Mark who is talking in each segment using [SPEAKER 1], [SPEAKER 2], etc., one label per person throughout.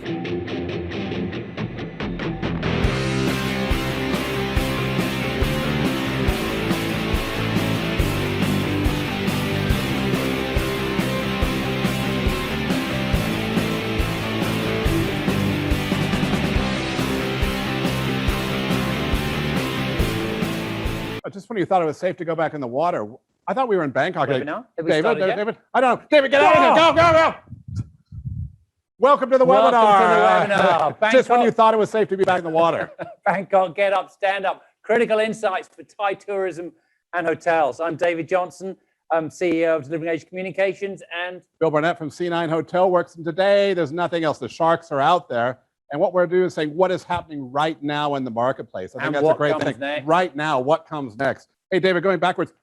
[SPEAKER 1] Just when you thought it was safe to go back in the water, I thought we were in Bangkok.
[SPEAKER 2] David,
[SPEAKER 1] I don't know. David, get out of here. Go, go, go. Welcome to the webinar. Just when you thought it was safe to be back in the water.
[SPEAKER 2] Bangkok, get up, stand up. Critical insights for Thai tourism and hotels. I'm David Johnson. I'm CEO of Delivering Age Communications, and
[SPEAKER 1] Bill Burnett from C9 Hotel Works. And today, there's nothing else. The sharks are out there. And what we're doing is saying what is happening right now in the marketplace. I think that's a great thing. Next. Right now, what comes next? Hey, David, going backwards,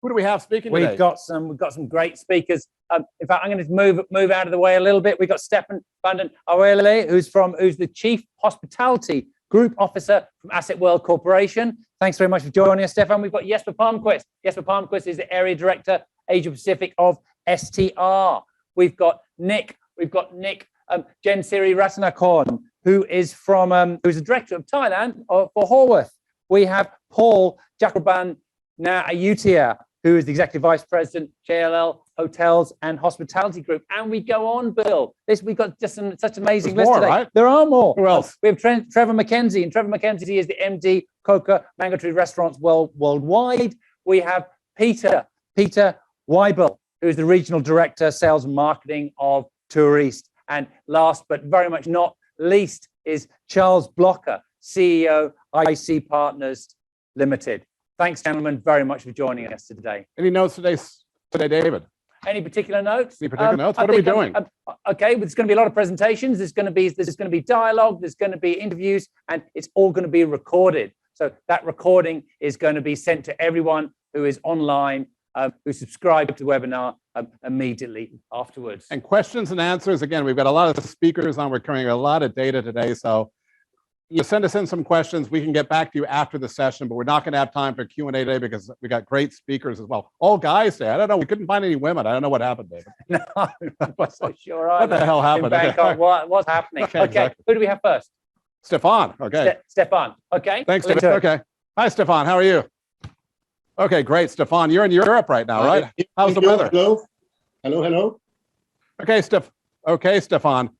[SPEAKER 1] who do we have speaking today?
[SPEAKER 2] We've got some great speakers. In fact, I'm going to move out of the way a little bit. We've got Stefan Banden Awele, who's the Chief Hospitality Group Officer from Asset World Corporation. Thanks very much for joining us, Stefan. We've got Jesper Palmquist. Jesper Palmquist is the Area Director, Asia Pacific of STR. We've got Nick Jensiri Ratanakorn, who is who's the director of Thailand for Horwath. We have Paul Jakraban Ayutia, who is the executive vice president, JLL Hotels and Hospitality Group. And we go on, Bill. We've got just such amazing list today. Right? There are more.
[SPEAKER 1] Who else?
[SPEAKER 2] We have Trevor McKenzie, and Trevor McKenzie is the MD, Coca Mango Tree Restaurants worldwide. We have Peter Weibel, who is the regional director, sales and marketing of Tour East. And last but very much not least is Charles Blocker, CEO, IC Partners Limited. Thanks, gentlemen, very much for joining us today.
[SPEAKER 1] Any notes today, David?
[SPEAKER 2] Any particular notes?
[SPEAKER 1] Any particular notes? What are we doing?
[SPEAKER 2] Okay, there's going to be a lot of presentations. There's going to be dialogue. There's going to be interviews, and it's all going to be recorded. So that recording is going to be sent to everyone who is online, who subscribe to the webinar immediately afterwards.
[SPEAKER 1] And questions and answers, again, we've got a lot of speakers on. We're carrying a lot of data today. So you send us in some questions. We can get back to you after the session, but we're not going to have time for Q&A today because we got great speakers as well. All guys today. I don't know. We couldn't find any women. I don't know what happened, David.
[SPEAKER 2] No, I'm not so sure either.
[SPEAKER 1] What the hell happened?
[SPEAKER 2] In Bangkok, what's happening? Okay, exactly. Who do we have first?
[SPEAKER 1] Stefan. Okay.
[SPEAKER 2] Stefan. Okay.
[SPEAKER 1] Thanks, Stefan. Okay. Hi, Stefan. How are you? Okay, great. Stefan, you're in Europe right now, right? How's the weather?
[SPEAKER 3] Hello.
[SPEAKER 1] Okay, Stefan.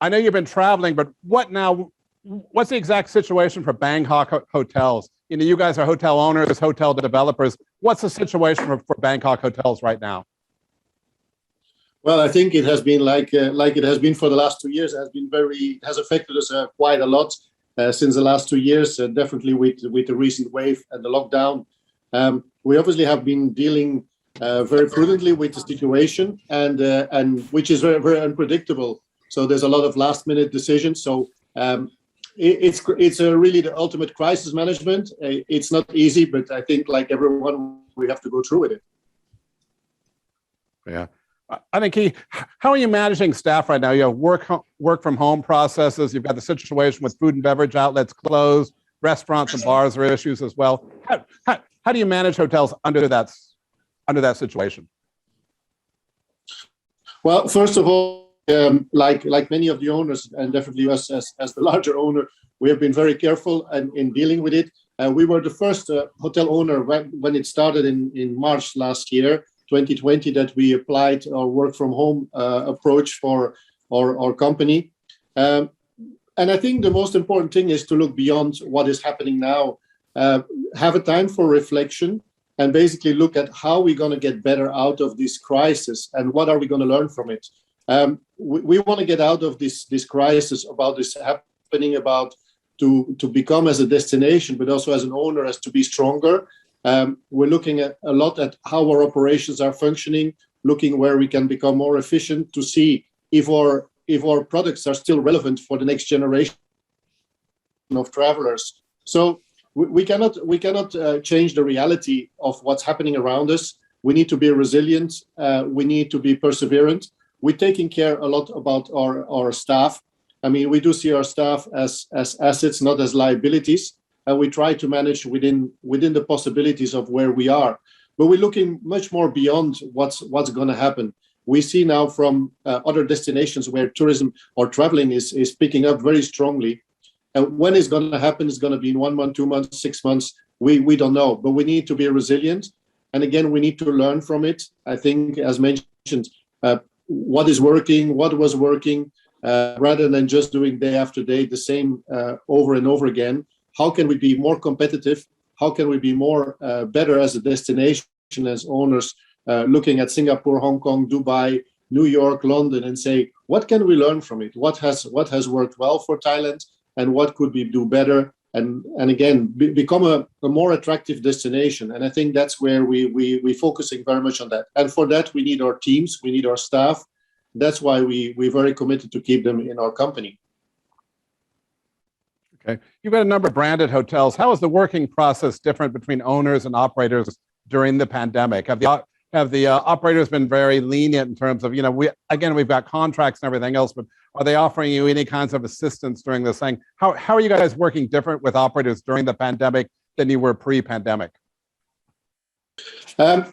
[SPEAKER 1] I know you've been traveling, but what's the exact situation for Bangkok hotels? You know, you guys are hotel owners, hotel developers. What's the situation for Bangkok hotels right now?
[SPEAKER 3] Well, I think it has been like it has been for the last 2 years. It has affected us quite a lot since the last 2 years. Definitely with the recent wave and the lockdown. We obviously have been dealing very prudently with the situation, and which is very, very unpredictable. So there's a lot of last-minute decisions. So it's really the ultimate crisis management. It's not easy, but I think, like everyone, we have to go through with it.
[SPEAKER 1] Yeah, I think how are you managing staff right now? You have work from home processes. You've got the situation with food and beverage outlets closed. Restaurants and bars are issues as well. How do you manage hotels under that situation?
[SPEAKER 3] Well, first of all, like many of the owners, and definitely us as the larger owner, we have been very careful in dealing with it. We were the first hotel owner when it started in March last year, 2020, that we applied our work from home approach for our company. And I think the most important thing is to look beyond what is happening now, have a time for reflection, and basically look at how we're going to get better out of this crisis and what are we going to learn from it. We want to get out of this crisis about this happening, about to become as a destination, but also as an owner, as to be stronger. We're looking at a lot at how our operations are functioning, looking where we can become more efficient to see if our products are still relevant for the next generation of travelers. So we cannot change the reality of what's happening around us. We need to be resilient. We need to be perseverant. We're taking care a lot about our staff. I mean, we do see our staff as assets, not as liabilities, and we try to manage within the possibilities of where we are. But we're looking much more beyond what's going to happen. we see now from other destinations where tourism or traveling is picking up very strongly. When it's going to happen, it's going to be in 1 month, 2 months, 6 months. We don't know, but we need to be resilient. And again, we need to learn from it. I think, as mentioned, what is working, what was working, rather than just doing day after day the same over and over again. How can we be more competitive? How can we be more better as a destination, as owners, looking at Singapore, Hong Kong, Dubai, New York, London, and say, what can we learn from it? What has worked well for Thailand, and what could we do better? And again, become a more attractive destination. And I think that's where we're focusing very much on that. And for that, we need our teams, we need our staff. That's why we're very committed to keep them in our company.
[SPEAKER 1] Okay, you've got a number of branded hotels. How is the working process different between owners and operators during the pandemic? Have the operators been very lenient in terms of, we've got contracts and everything else, but are they offering you any kinds of assistance during this thing? How are you guys working different with operators during the pandemic than you were pre-pandemic?
[SPEAKER 3] Of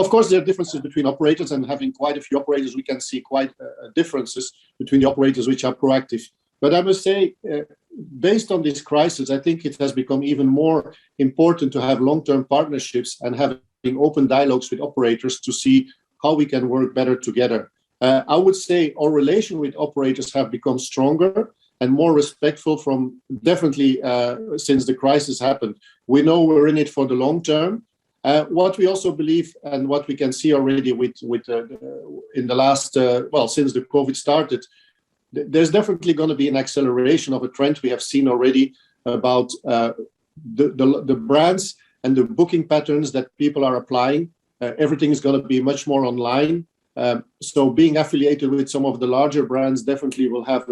[SPEAKER 3] course, there are differences between operators, and having quite a few operators, we can see quite differences between the operators which are proactive. But I must say, based on this crisis, I think it has become even more important to have long-term partnerships and having open dialogues with operators to see how we can work better together. I would say our relation with operators have become stronger and more respectful from definitely since the crisis happened. We know we're in it for the long term. What we also believe, and what we can see already in the last, since the COVID started, there's definitely going to be an acceleration of a trend we have seen already about the brands and the booking patterns that people are applying. Everything is going to be much more online. So being affiliated with some of the larger brands definitely will have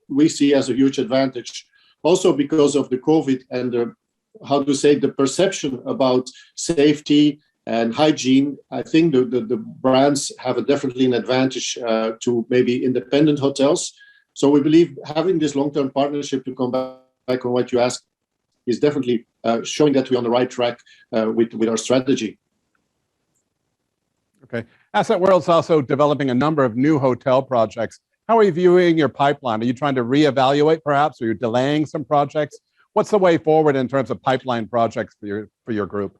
[SPEAKER 3] we see as a huge advantage. Also because of the COVID and the perception about safety and hygiene, I think the brands have definitely an advantage to maybe independent hotels. So we believe having this long-term partnership, to come back on what you asked, is definitely showing that we're on the right track with our strategy.
[SPEAKER 1] Okay. Asset World's also developing a number of new hotel projects. How are you viewing your pipeline? Are you trying to reevaluate perhaps, or you're delaying some projects? What's the way forward in terms of pipeline projects for your group?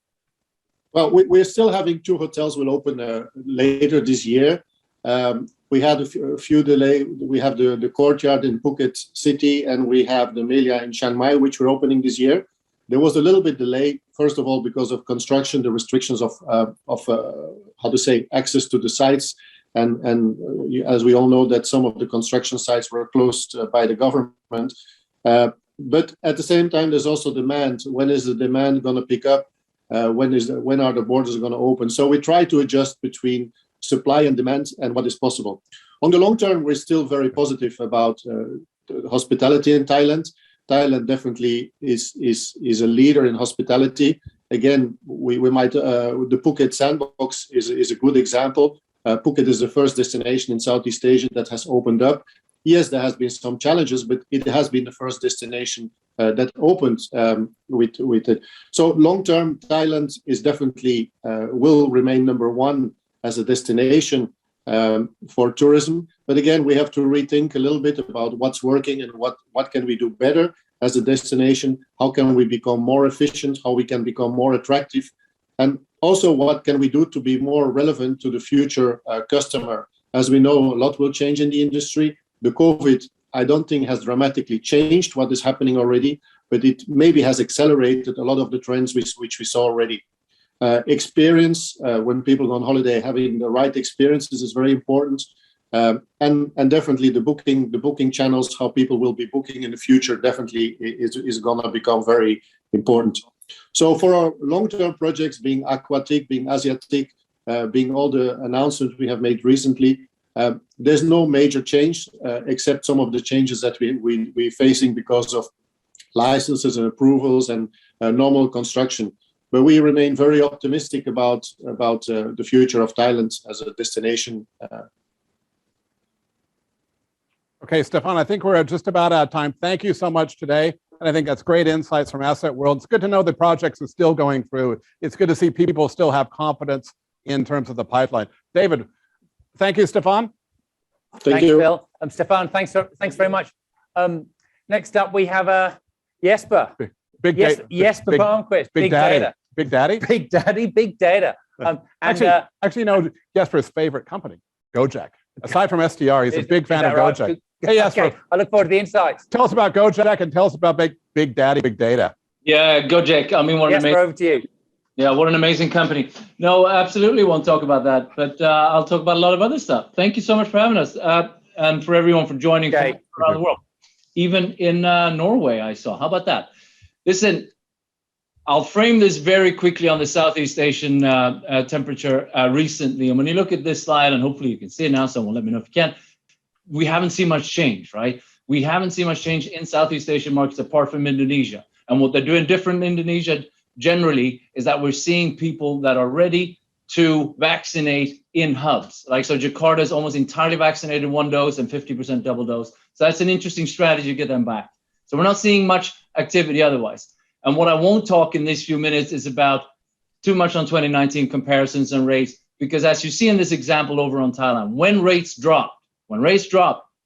[SPEAKER 3] Well, we're still having 2 hotels will open later this year. We had a few delay. We have the Courtyard in Phuket City, and we have the Melia in Chiang Mai, which we're opening this year. There was a little bit delay, first of all, because of construction, the restrictions of access to the sites. And as we all know, that some of the construction sites were closed by the government. But at the same time, there's also demand. When is the demand going to pick up? When are the borders going to open? So we try to adjust between supply and demand and what is possible. On the long term, we're still very positive about hospitality in Thailand. Thailand definitely is a leader in hospitality. Again, the Phuket Sandbox is a good example. Phuket is the first destination in Southeast Asia that has opened up. Yes, there has been some challenges, but it has been the first destination that opened with it. So long-term, Thailand is definitely will remain number 1 as a destination for tourism. But again, we have to rethink a little bit about what's working and what can we do better as a destination. How can we become more efficient? How we can become more attractive? And also, what can we do to be more relevant to the future customer? As we know, a lot will change in the industry. The COVID, I don't think, has dramatically changed what is happening already, but it maybe has accelerated a lot of the trends which we saw already. Experience, when people go on holiday, having the right experiences is very important. And definitely the booking channels, how people will be booking in the future, definitely is going to become very important. So for our long-term projects, being Aquatic, being Asiatic, being all the announcements we have made recently, there's no major change except some of the changes that we're facing because of licenses and approvals and normal construction. But we remain very optimistic about the future of Thailand as a destination.
[SPEAKER 1] Okay, Stefan, I think we're just about out of time. Thank you so much today. And I think that's great insights from Asset World. It's good to know the projects are still going through. It's good to see people still have confidence in terms of the pipeline. David, Thank you, Stefan.
[SPEAKER 3] Thank you.
[SPEAKER 2] Phil. Stefan, thanks very much. Next up, we have Jesper.
[SPEAKER 1] Big
[SPEAKER 2] Yes,
[SPEAKER 1] data.
[SPEAKER 2] Jesper Palmquist.
[SPEAKER 1] Big daddy.
[SPEAKER 2] Data.
[SPEAKER 1] Big daddy.
[SPEAKER 2] Big Daddy, Big Data.
[SPEAKER 1] Actually, no, Jesper's favorite company, Gojek. Aside from STR, he's a big fan of
[SPEAKER 2] right?
[SPEAKER 1] Gojek. Hey, Jesper,
[SPEAKER 2] Okay, I look forward to the insights.
[SPEAKER 1] tell us about Gojek and tell us about Big Daddy, Big Data.
[SPEAKER 4] Yeah, Gojek. I mean,
[SPEAKER 2] Jesper, over to you.
[SPEAKER 4] Yeah, what an amazing company. No, absolutely won't talk about that, but I'll talk about a lot of other stuff. Thank you so much for having us, and for everyone for joining from around the world. Even in Norway, I saw. How about that? Listen, I'll frame this very quickly on the Southeast Asian temperature recently. And when you look at this slide, and hopefully you can see it now, someone let me know if you can, we haven't seen much change, right? We haven't seen much change in Southeast Asian markets apart from Indonesia. And what they're doing different in Indonesia generally is that we're seeing people that are ready to vaccinate in hubs. Like, so Jakarta is almost entirely vaccinated 1 dose and 50% double dose. So that's an interesting strategy to get them back. So we're not seeing much activity otherwise. And what I won't talk in these few minutes is about too much on 2019 comparisons and rates, because as you see in this example over on Thailand, when rates drop,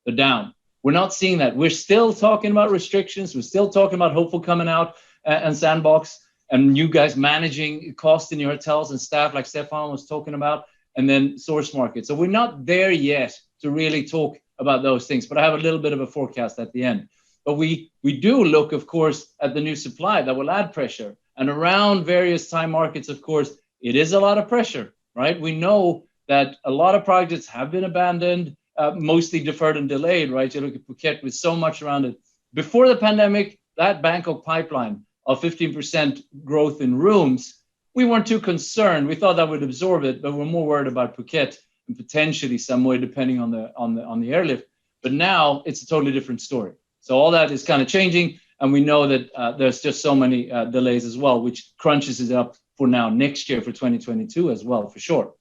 [SPEAKER 4] they're down. We're not seeing that. We're still talking about restrictions. We're still talking about hopeful coming out and sandbox, and you guys managing cost in your hotels and staff like Stefan was talking about, and then source market. So we're not there yet to really talk about those things, but I have a little bit of a forecast at the end. But we do look, of course, at the new supply that will add pressure. And around various Thai markets, of course, it is a lot of pressure, right? We know that a lot of projects have been abandoned, mostly deferred and delayed, right? You look at Phuket with so much around it. Before the pandemic, that Bangkok pipeline of 15% growth in rooms, we weren't too concerned. We thought that would absorb it, but we're more worried about Phuket and potentially some way depending on the airlift. But now it's a totally different story. So all that is kind of changing, and we know that there's just so many delays as well, which crunches it up for now next year for 2022 as well, for sure.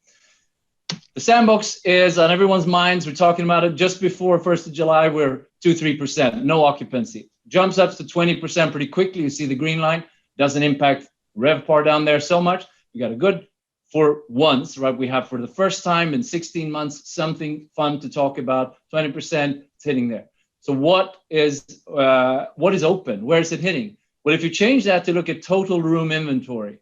[SPEAKER 4] The sandbox is on everyone's minds. We're talking about it just before 1st of July. We're 2-3%, no occupancy. Jumps up to 20% pretty quickly. You see the green line. Doesn't impact RevPAR down there so much. We got a good, for once, right? We have for the first time in 16 months something fun to talk about. 20%, it's hitting there. So what is open? Where is it hitting? Well, if you change that to look at total room inventory,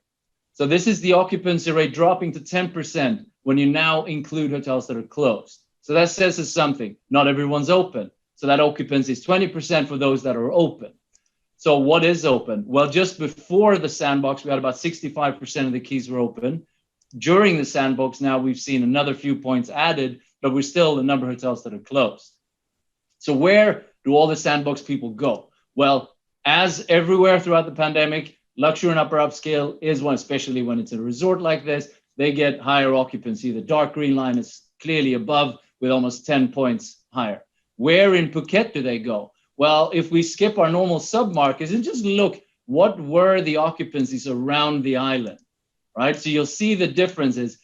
[SPEAKER 4] so this is the occupancy rate dropping to 10% when you now include hotels that are closed. So that says us something. Not everyone's open. So that occupancy is 20% for those that are open. So what is open? Well, just before the sandbox, we had about 65% of the keys were open. During the sandbox, now we've seen another few points added, but we're still the number of hotels that are closed. So where do all the sandbox people go? Well, as everywhere throughout the pandemic, luxury and upper upscale is one, especially when it's a resort like this, they get higher occupancy. The dark green line is clearly above with almost 10 points higher. Where in Phuket do they go? Well, if we skip our normal sub-markets and just look, what were the occupancies around the island, right? So you'll see the differences.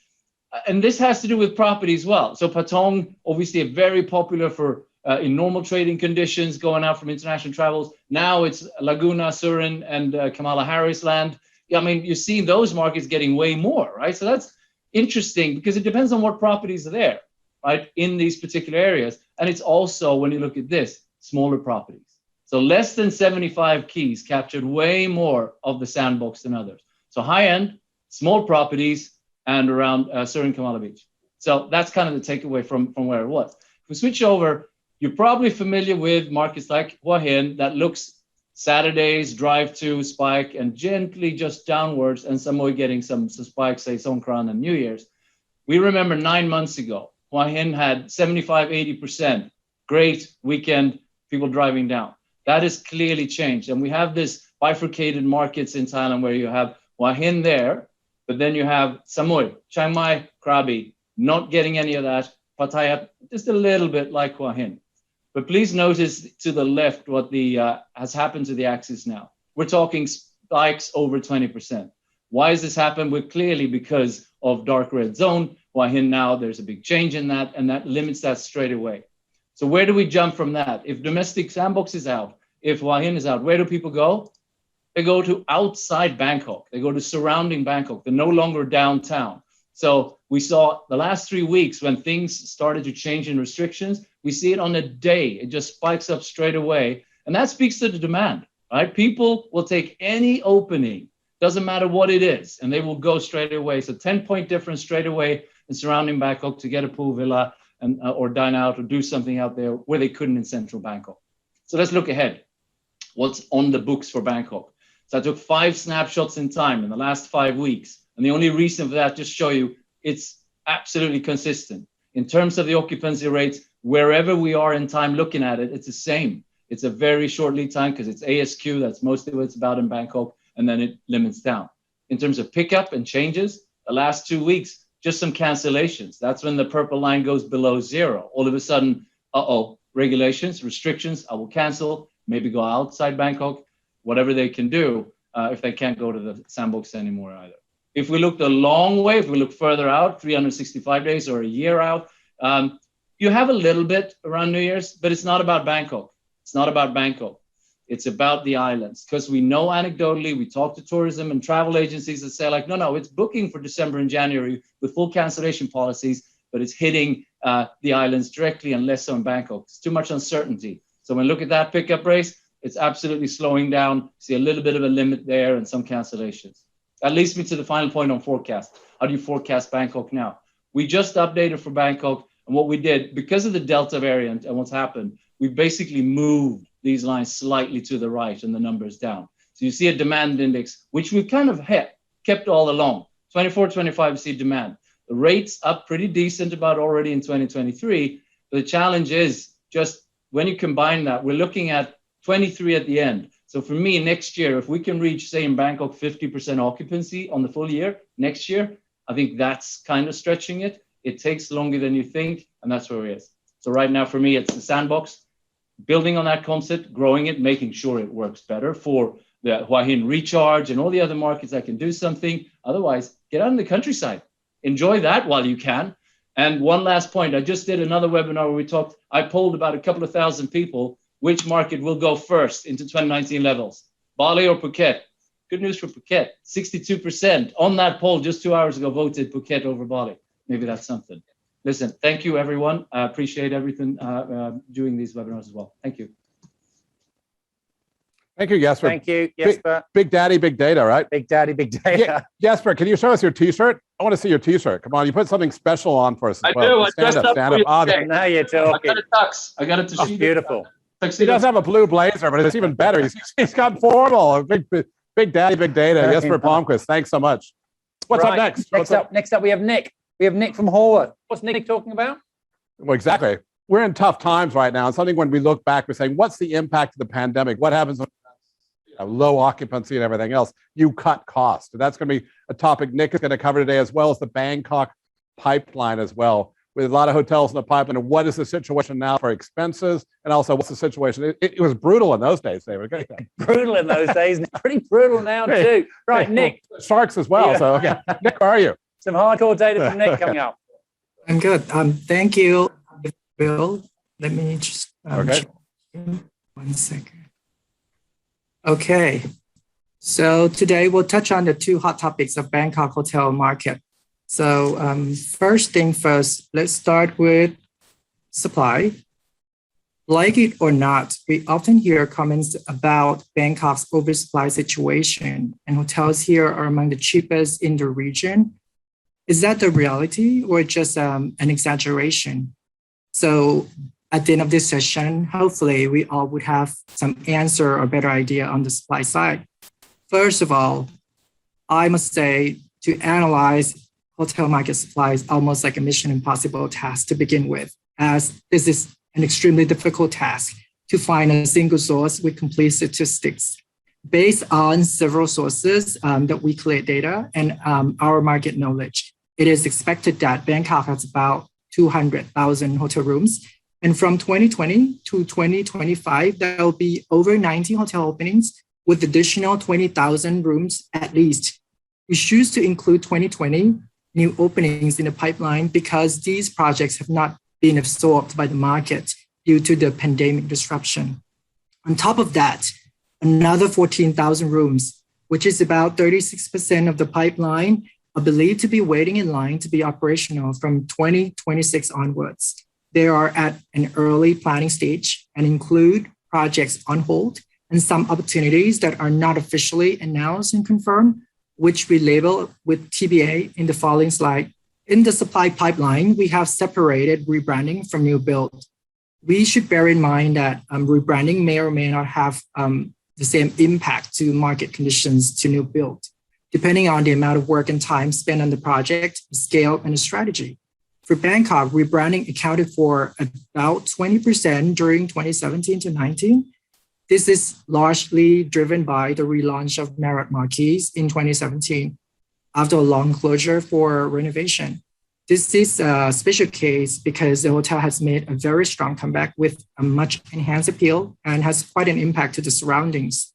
[SPEAKER 4] And this has to do with property as well. So Patong, obviously very popular for in normal trading conditions, going out from international travels. Now it's Laguna, Surin, and Kamala Harris land. I mean, you're seeing those markets getting way more, right? So that's interesting because it depends on what properties are there, right, in these particular areas. And it's also, when you look at this, smaller properties. So less than 75 keys captured way more of the sandbox than others. So high-end, small properties, and around Surin, Kamala Beach. So that's kind of the takeaway from where it was. If we switch over, you're probably familiar with markets like Hua Hin that looks Saturdays, drive to spike and gently just downwards, and some way getting some spikes, say Songkran and New Year's. We remember 9 months ago, Hua Hin had 75, 80%. Great weekend, people driving down. That has clearly changed. And we have this bifurcated markets in Thailand where you have Hua Hin there, but then you have Samui, Chiang Mai, Krabi, not getting any of that. Pattaya, just a little bit like Hua Hin. But please notice to the left what has happened to the axis now. We're talking spikes over 20%. Why has this happened? Well, clearly because of dark red zone. Hua Hin now, there's a big change in that, and that limits that straight away. So where do we jump from that? If domestic sandbox is out, if Hua Hin is out, where do people go? They go to outside Bangkok. They go to surrounding Bangkok. They're no longer downtown. So we saw the last 3 weeks when things started to change in restrictions, we see it on a day. It just spikes up straight away. And that speaks to the demand, right? People will take any opening, doesn't matter what it is, and they will go straight away. So 10-point difference straight away in surrounding Bangkok to get a pool villa and or dine out or do something out there where they couldn't in central Bangkok. So let's look ahead. What's on the books for Bangkok? So I took 5 snapshots in time in the last 5 weeks. And the only reason for that, just show you, it's absolutely consistent. In terms of the occupancy rates, wherever we are in time looking at it, it's the same. It's a very short lead time because it's ASQ, that's mostly what it's about in Bangkok, and then it limits down. In terms of pickup and changes, the last 2 weeks, just some cancellations. That's when the purple line goes below 0. All of a sudden, regulations, restrictions, I will cancel, maybe go outside Bangkok, whatever they can do if they can't go to the sandbox anymore either. If we look the long way, if we look further out, 365 days or a year out, you have a little bit around New Year's, but it's not about Bangkok. It's not about Bangkok. It's about the islands, because we know anecdotally, we talk to tourism and travel agencies that say like, no, it's booking for December and January with full cancellation policies, but it's hitting the islands directly and less so in Bangkok. It's too much uncertainty. So when we look at that pickup race, it's absolutely slowing down. See a little bit of a limit there and some cancellations. That leads me to the final point on forecast. How do you forecast Bangkok now? We just updated for Bangkok, and what we did, because of the Delta variant and what's happened, we basically moved these lines slightly to the right and the numbers down. So you see a demand index, which we've kind of kept all along. 24, 25, you see demand. The rates up pretty decent about already in 2023. But the challenge is just when you combine that, we're looking at 23 at the end. So for me, next year, if we can reach, say in Bangkok, 50% occupancy on the full year, next year, I think that's kind of stretching it. It takes longer than you think, and that's where it is. So right now, for me, it's the sandbox, building on that concept, growing it, making sure it works better for the Hua Hin recharge and all the other markets that can do something. Otherwise, get out in the countryside. Enjoy that while you can. And one last point, I just did another webinar where I polled about a couple of thousand people, which market will go first into 2019 levels, Bali or Phuket? Good news for Phuket, 62% on that poll just 2 hours ago voted Phuket over Bali. Maybe that's something. Listen, thank you, everyone. I appreciate everything doing these webinars as well. Thank you.
[SPEAKER 1] Thank you, Jesper.
[SPEAKER 2] Thank you, Jesper.
[SPEAKER 1] Big Daddy, Big Data, right?
[SPEAKER 2] Big Daddy, Big Data.
[SPEAKER 1] Jesper, can you show us your T-shirt? I want to see your T-shirt. Come on, you put something special on for us as well.
[SPEAKER 4] I dressed up.
[SPEAKER 1] Stand up.
[SPEAKER 2] Now you're talking.
[SPEAKER 4] I got a tux. I got it to
[SPEAKER 2] see. Beautiful.
[SPEAKER 1] He does have a blue blazer, but it's even better. He's got formal. Big Daddy, Big Data. Jesper Palmquist, thanks so much. What's up next?
[SPEAKER 2] Next up, we have Nick. We have Nick from Horwath. What's Nick talking about?
[SPEAKER 1] Well, exactly. We're in tough times right now. And something when we look back, we're saying, what's the impact of the pandemic? What happens when low occupancy and everything else? You cut costs. And that's going to be a topic Nick is going to cover today, as well as the Bangkok pipeline as well, with a lot of hotels in the pipeline. And what is the situation now for expenses? And also, what's the situation? It was brutal in those days, David.
[SPEAKER 2] Brutal in those days. Pretty brutal now, too. Right, Nick.
[SPEAKER 1] Sharks as well. Yeah. So, okay. Nick, how are you?
[SPEAKER 2] Some hardcore data from Nick coming up.
[SPEAKER 5] I'm good. Thank you, Bill. Let me just
[SPEAKER 1] okay.
[SPEAKER 5] 1 second. Okay. So today we'll touch on the 2 hot topics of Bangkok hotel market. So first thing first, let's start with supply. Like it or not, we often hear comments about Bangkok's oversupply situation, and hotels here are among the cheapest in the region. Is that the reality or just an exaggeration? So at the end of this session, hopefully we all would have some answer or better idea on the supply side. First of all, I must say to analyze hotel market supply is almost like a mission impossible task to begin with, as this is an extremely difficult task to find a single source with complete statistics. Based on several sources that we collect data and our market knowledge, it is expected that Bangkok has about 200,000 hotel rooms. And from 2020 to 2025, there will be over 90 hotel openings with additional 20,000 rooms at least. We choose to include 2020 new openings in the pipeline because these projects have not been absorbed by the market due to the pandemic disruption. On top of that, another 14,000 rooms, which is about 36% of the pipeline, are believed to be waiting in line to be operational from 2026 onwards. They are at an early planning stage and include projects on hold and some opportunities that are not officially announced and confirmed, which we label with TBA in the following slide. In the supply pipeline, we have separated rebranding from new build. We should bear in mind that rebranding may or may not have the same impact to market conditions to new build, depending on the amount of work and time spent on the project, the scale, and the strategy. For Bangkok, rebranding accounted for about 20% during 2017 to 19. This is largely driven by the relaunch of Marriott Marquis in 2017 after a long closure for renovation. This is a special case because the hotel has made a very strong comeback with a much enhanced appeal and has quite an impact to the surroundings.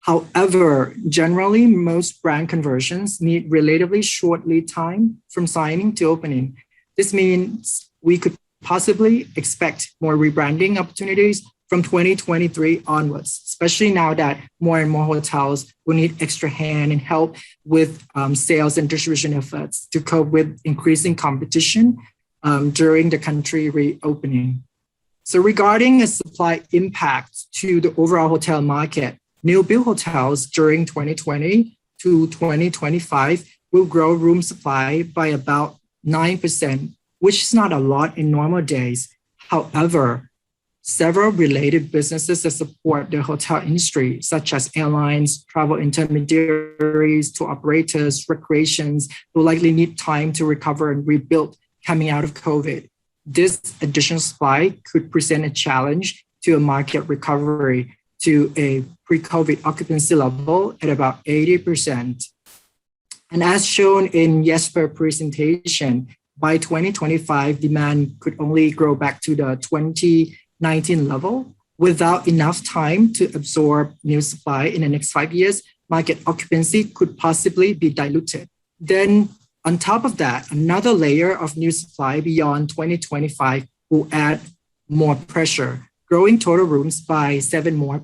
[SPEAKER 5] However, generally, most brand conversions need relatively short lead time from signing to opening. This means we could possibly expect more rebranding opportunities from 2023 onwards, especially now that more and more hotels will need extra hand and help with sales and distribution efforts to cope with increasing competition during the country reopening. So regarding a supply impact to the overall hotel market, new build hotels during 2020 to 2025 will grow room supply by about 9%, which is not a lot in normal days. However, several related businesses that support the hotel industry, such as airlines, travel intermediaries, tour operators, recreations, will likely need time to recover and rebuild coming out of COVID. This additional supply could present a challenge to a market recovery to a pre-COVID occupancy level at about 80%. And as shown in Jesper's presentation, by 2025, demand could only grow back to the 2019 level. Without enough time to absorb new supply in the next 5 years, market occupancy could possibly be diluted. Then on top of that, another layer of new supply beyond 2025 will add more pressure, growing total rooms by 7% more.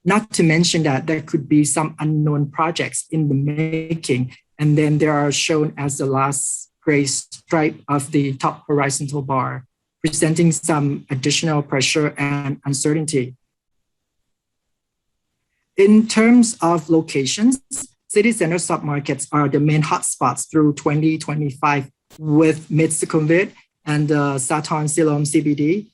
[SPEAKER 5] Not to mention that there could be some unknown projects in the making, and then they are shown as the last gray stripe of the top horizontal bar, presenting some additional pressure and uncertainty. In terms of locations, city center submarkets are the main hotspots through 2025, with Mid-Sukhumvit and the Sathorn Siloam CBD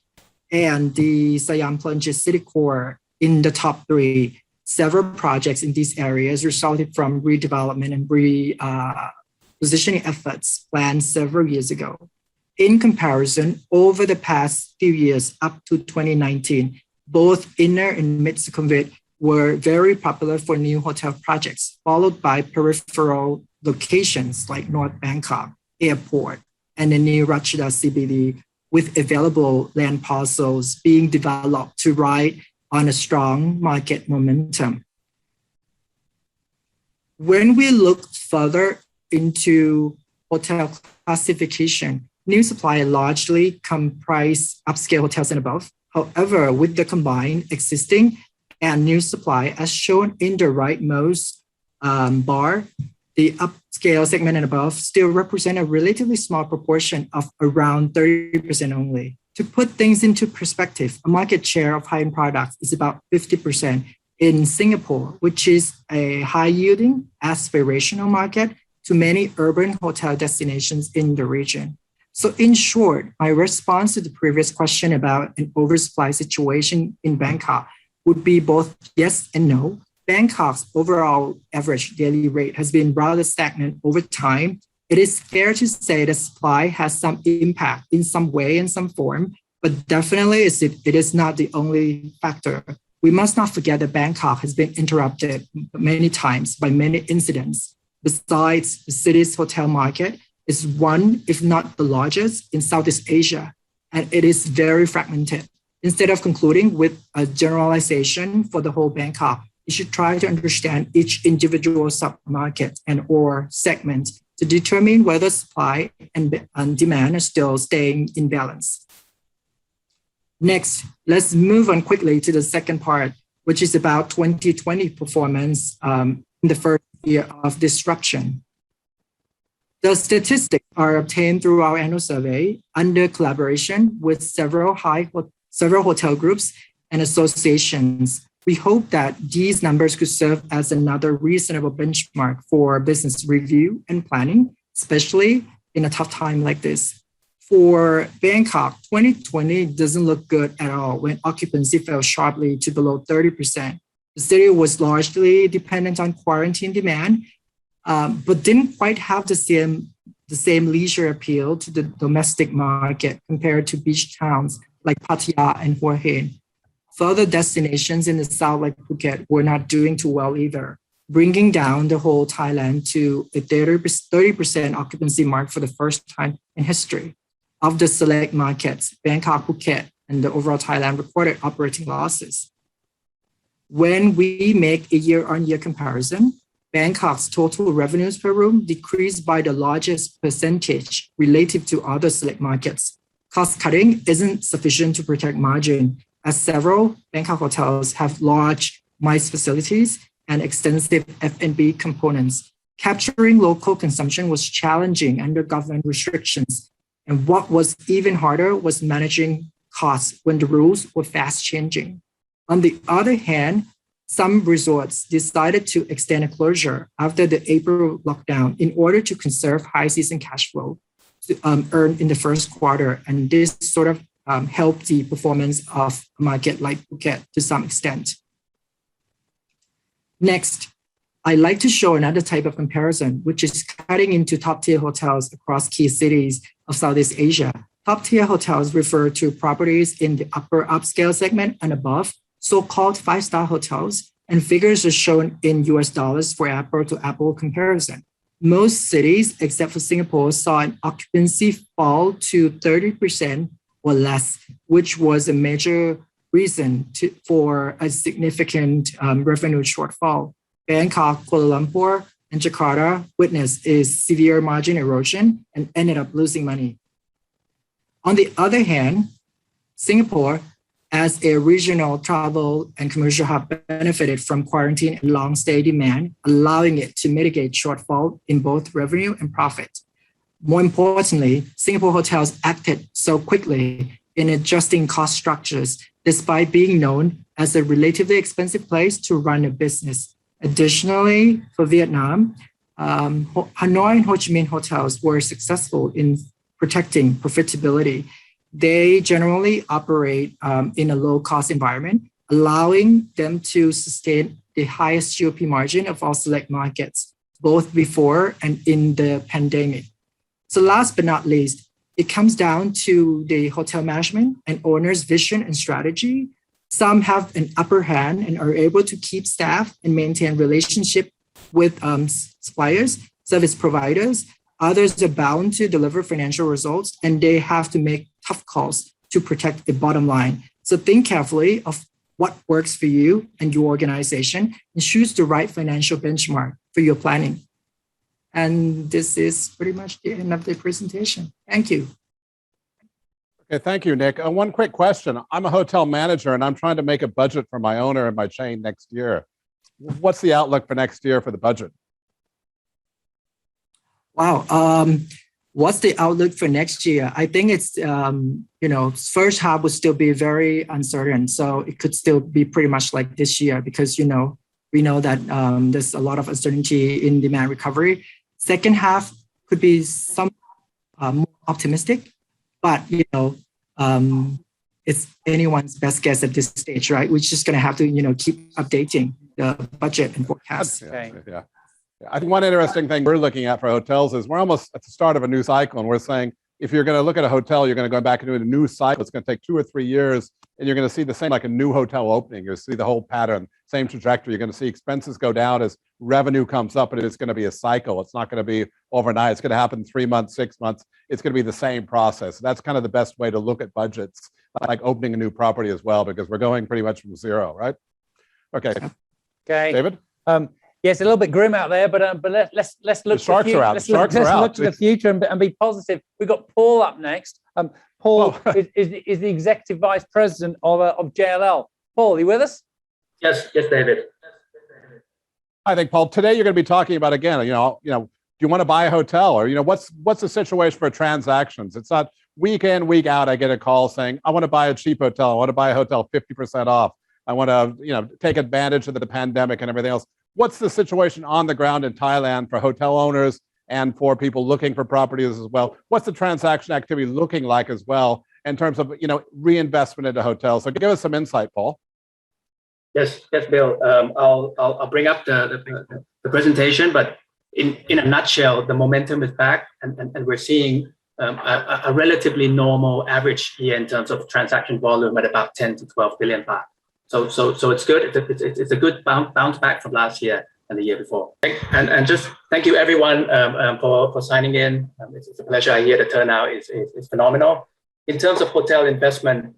[SPEAKER 5] and the Siam Plunge City Core in the top three. Several projects in these areas resulted from redevelopment and repositioning efforts planned several years ago. In comparison, over the past few years up to 2019, both Inner and Mid-Sukhumvit were very popular for new hotel projects, followed by peripheral locations like North Bangkok Airport and the new Ratchada CBD, with available land parcels being developed to ride on a strong market momentum. When we look further into hotel classification, new supply largely comprise upscale hotels and above. However, with the combined existing and new supply, as shown in the rightmost bar, the upscale segment and above still represent a relatively small proportion of around 30% only. To put things into perspective, a market share of high-end products is about 50% in Singapore, which is a high-yielding, aspirational market to many urban hotel destinations in the region. So in short, my response to the previous question about an oversupply situation in Bangkok would be both yes and no. Bangkok's overall average daily rate has been rather stagnant over time. It is fair to say that supply has some impact in some way, in some form, but definitely it is not the only factor. We must not forget that Bangkok has been interrupted many times by many incidents. Besides, the city's hotel market is one, if not the largest, in Southeast Asia, and it is very fragmented. Instead of concluding with a generalization for the whole Bangkok, you should try to understand each individual submarket and or segment to determine whether supply and demand are still staying in balance. Next, let's move on quickly to the second part, which is about 2020 performance in the first year of disruption. The statistics are obtained through our annual survey under collaboration with several hotel groups and associations. We hope that these numbers could serve as another reasonable benchmark for business review and planning, especially in a tough time like this. For Bangkok, 2020 doesn't look good at all when occupancy fell sharply to below 30%. The city was largely dependent on quarantine demand, but didn't quite have the same leisure appeal to the domestic market compared to beach towns like Pattaya and Hua Hin. Further destinations in the south like Phuket were not doing too well either, bringing down the whole Thailand to a 30% occupancy mark for the first time in history. Of the select markets, Bangkok, Phuket, and the overall Thailand reported operating losses. When we make a year-on-year comparison, Bangkok's total revenues per room decreased by the largest percentage relative to other select markets. Cost cutting isn't sufficient to protect margin, as several Bangkok hotels have large MICE facilities and extensive F&B components. Capturing local consumption was challenging under government restrictions. And what was even harder was managing costs when the rules were fast changing. On the other hand, some resorts decided to extend a closure after the April lockdown in order to conserve high season cash flow to earn in the first quarter. And this sort of helped the performance of a market like Phuket to some extent. Next, I'd like to show another type of comparison, which is cutting into top-tier hotels across key cities of Southeast Asia. Top-tier hotels refer to properties in the upper upscale segment and above, so-called five-star hotels, and figures are shown in US dollars for apple-to-apple comparison. Most cities, except for Singapore, saw an occupancy fall to 30% or less, which was a major reason for a significant revenue shortfall. Bangkok, Kuala Lumpur, and Jakarta witnessed a severe margin erosion and ended up losing money. On the other hand, Singapore, as a regional travel and commercial hub, benefited from quarantine and long stay demand, allowing it to mitigate shortfall in both revenue and profit. More importantly, Singapore hotels acted so quickly in adjusting cost structures, despite being known as a relatively expensive place to run a business. Additionally, for Vietnam, Hanoi and Ho Chi Minh hotels were successful in protecting profitability. They generally operate in a low-cost environment, allowing them to sustain the highest GOP margin of all select markets, both before and in the pandemic. So last but not least, it comes down to the hotel management and owners' vision and strategy. Some have an upper hand and are able to keep staff and maintain relationship with suppliers, service providers. Others are bound to deliver financial results, and they have to make tough calls to protect the bottom line. So think carefully of what works for you and your organization and choose the right financial benchmark for your planning. And this is pretty much the end of the presentation. Thank you.
[SPEAKER 1] Okay, thank you, Nick. One quick question. I'm a hotel manager and I'm trying to make a budget for my owner and my chain next year. What's the outlook for next year for the budget?
[SPEAKER 5] Wow. What's the outlook for next year? I think it's, first half would still be very uncertain. So it could still be pretty much like this year because, we know that there's a lot of uncertainty in demand recovery. Second half could be some more optimistic, but, it's anyone's best guess at this stage, right? We're just going to have to, keep updating the budget and forecast.
[SPEAKER 1] Okay. Yeah. I think one interesting thing we're looking at for hotels is we're almost at the start of a new cycle, and we're saying if you're going to look at a hotel, you're going to go back into a new cycle. It's going to take 2 or 3 years, and you're going to see the same like a new hotel opening. You'll see the whole pattern, same trajectory. You're going to see expenses go down as revenue comes up, and it's going to be a cycle. It's not going to be overnight. It's going to happen 3 months, 6 months. It's going to be the same process. That's kind of the best way to look at budgets, like opening a new property as well, because we're going pretty much from zero, right? Okay.
[SPEAKER 2] Okay.
[SPEAKER 1] David?
[SPEAKER 2] Yes, a little bit grim out there, but let's look.
[SPEAKER 1] The sharks are out.
[SPEAKER 2] Let's look to the future and be positive. We've got Paul up next. Paul is the executive vice president of JLL. Paul, are you with us?
[SPEAKER 6] Yes, David.
[SPEAKER 1] I think, Paul, today you're going to be talking about, again, do you want to buy a hotel, or what's the situation for transactions? It's not week in, week out. I get a call saying I want to buy a cheap hotel. I want to buy a hotel 50% off. I want to take advantage of the pandemic and everything else. What's the situation on the ground in Thailand for hotel owners and for people looking for properties as well? What's the transaction activity looking like as well in terms of reinvestment into hotels? So give us some insight, Paul.
[SPEAKER 6] Yes, Bill. I'll bring up the presentation, but in a nutshell, the momentum is back, and we're seeing a relatively normal average year in terms of transaction volume at about 10 to 12 billion baht. So it's good. It's a good bounce back from last year and the year before. And just thank you everyone for signing in. It's a pleasure. I hear the turnout is phenomenal. In terms of hotel investment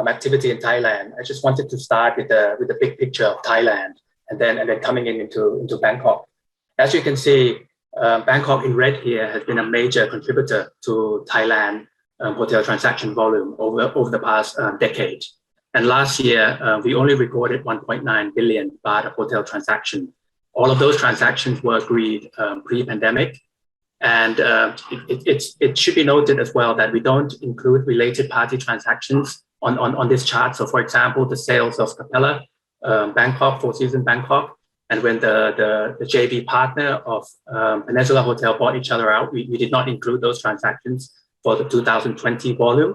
[SPEAKER 6] activity in Thailand, I just wanted to start with the big picture of Thailand, and then coming into Bangkok. As you can see, Bangkok in red here has been a major contributor to Thailand hotel transaction volume over the past decade. And last year, we only recorded 1.9 billion baht of hotel transaction. All of those transactions were agreed pre-pandemic. And it should be noted as well that we don't include related party transactions on this chart. So for example, the sales of Capella, Bangkok, Four Seasons Bangkok, and when the JV partner of Peninsula Hotel bought each other out, we did not include those transactions for the 2020 volume.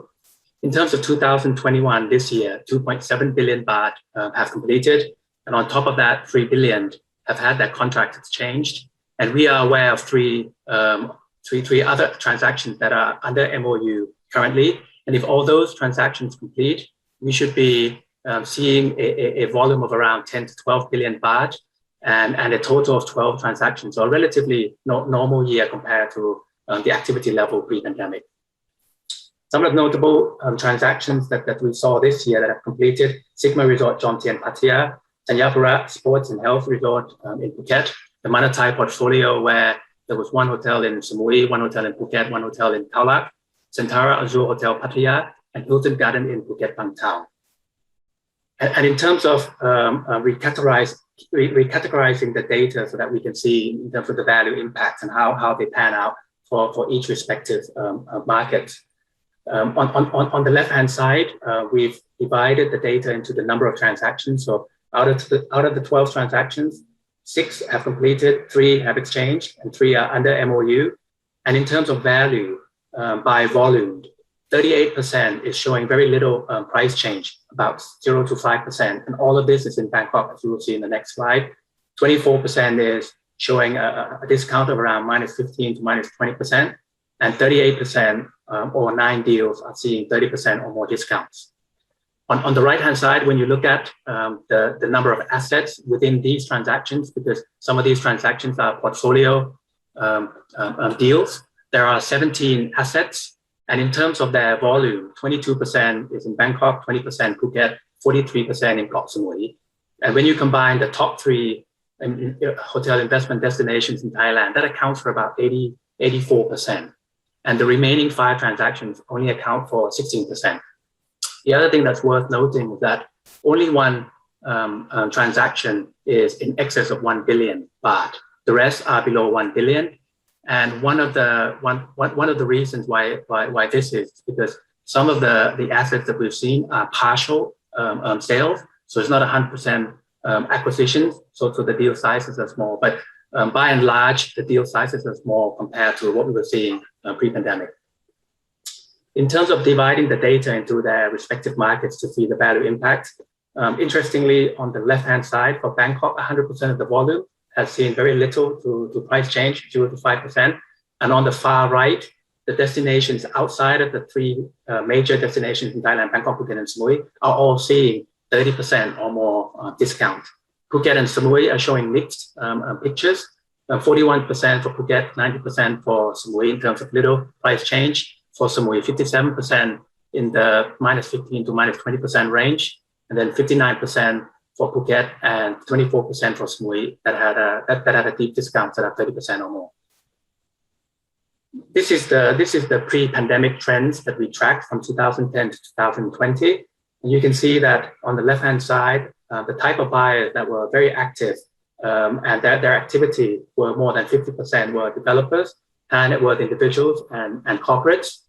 [SPEAKER 6] In terms of 2021, this year, 2.7 billion baht have completed. And on top of that, 3 billion have had their contract exchanged. And we are aware of three other transactions that are under MOU currently. And if all those transactions complete, we should be seeing a volume of around 10 to 12 billion baht and a total of 12 transactions. So a relatively normal year compared to the activity level pre-pandemic. Some of the notable transactions that we saw this year that have completed: Sigma Resort Jomtien Pattaya, Sanyapura Sports and Health Resort in Phuket, the Manatai portfolio where there was one hotel in Samui, one hotel in Phuket, one hotel in Khao Lak, Centara Azure Hotel Pattaya, and Hilton Garden in Phuket Bangtao. And in terms of recategorizing the data so that we can see in terms of the value impacts and how they pan out for each respective market. On the left-hand side, we've divided the data into the number of transactions. So out of the 12 transactions, 6 have completed, 3 have exchanged, and 3 are under MOU. And in terms of value by volume, 38% is showing very little price change, about 0 to 5%. And all of this is in Bangkok, as you will see in the next slide. 24% is showing a discount of around minus 15 to minus 20%. And 38% or 9 deals are seeing 30% or more discounts. On the right-hand side, when you look at the number of assets within these transactions, because some of these transactions are portfolio deals, there are 17 assets. And in terms of their volume, 22% is in Bangkok, 20% Phuket, 43% in Koh Samui. And when you combine the top 3 hotel investment destinations in Thailand, that accounts for about 84%. And the remaining 5 transactions only account for 16%. The other thing that's worth noting is that only one transaction is in excess of 1 billion baht. The rest are below 1 billion. And one of the reasons why this is because some of the assets that we've seen are partial sales. So it's not 100% acquisitions. So the deal sizes are small. But by and large, the deal sizes are small compared to what we were seeing pre-pandemic. In terms of dividing the data into their respective markets to see the value impact, interestingly, on the left-hand side for Bangkok, 100% of the volume has seen very little to price change, 0 to 5%. And on the far right, the destinations outside of the 3 major destinations in Thailand, Bangkok, Phuket, and Samui, are all seeing 30% or more discount. Phuket and Samui are showing mixed pictures, 41% for Phuket, 90% for Samui in terms of little price change. For Samui, 57% in the minus 15 to minus 20% range, and then 59% for Phuket and 24% for Samui that had a deep discount at 30% or more. This is the pre-pandemic trends that we tracked from 2010 to 2020. And you can see that on the left-hand side, the type of buyers that were very active and their activity were more than 50% were developers, high net worth individuals, and corporates.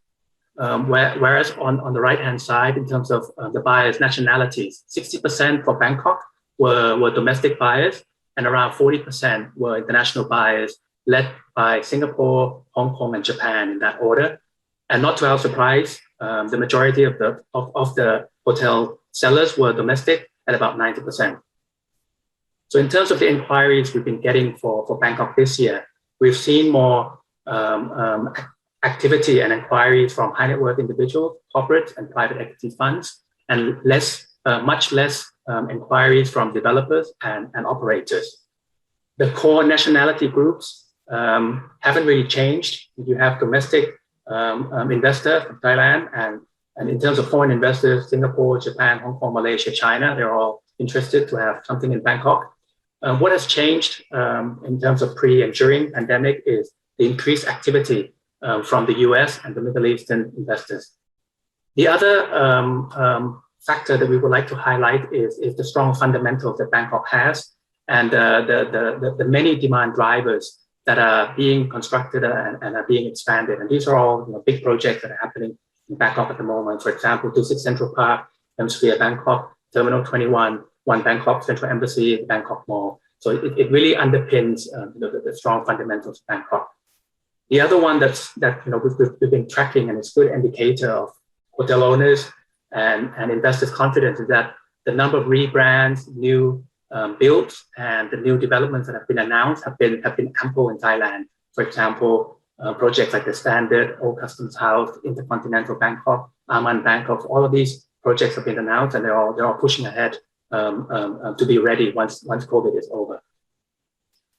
[SPEAKER 6] Whereas on the right-hand side, in terms of the buyers' nationalities, 60% for Bangkok were domestic buyers, and around 40% were international buyers, led by Singapore, Hong Kong, and Japan in that order. And not to our surprise, the majority of the hotel sellers were domestic at about 90%. So in terms of the inquiries we've been getting for Bangkok this year, we've seen more activity and inquiries from high net worth individuals, corporates, and private equity funds, and much less inquiries from developers and operators. The core nationality groups haven't really changed. You have domestic investors from Thailand, and in terms of foreign investors, Singapore, Japan, Hong Kong, Malaysia, China, they're all interested to have something in Bangkok. What has changed in terms of pre and during pandemic is the increased activity from the US and the Middle Eastern investors. The other factor that we would like to highlight is the strong fundamentals that Bangkok has, and the many demand drivers that are being constructed and are being expanded. And these are all big projects that are happening in Bangkok at the moment. For example, Dusit Central Park, Hemisphere Bangkok, Terminal 21, One Bangkok, Central Embassy, Bangkok Mall. So it really underpins the strong fundamentals of Bangkok. The other one that we've been tracking, and it's a good indicator of hotel owners and investors' confidence, is that the number of rebrands, new builds, and the new developments that have been announced have been ample in Thailand. For example, projects like the Standard, Old Customs House, Intercontinental Bangkok, Aman Bangkok, all of these projects have been announced, and they're all pushing ahead to be ready once COVID is over.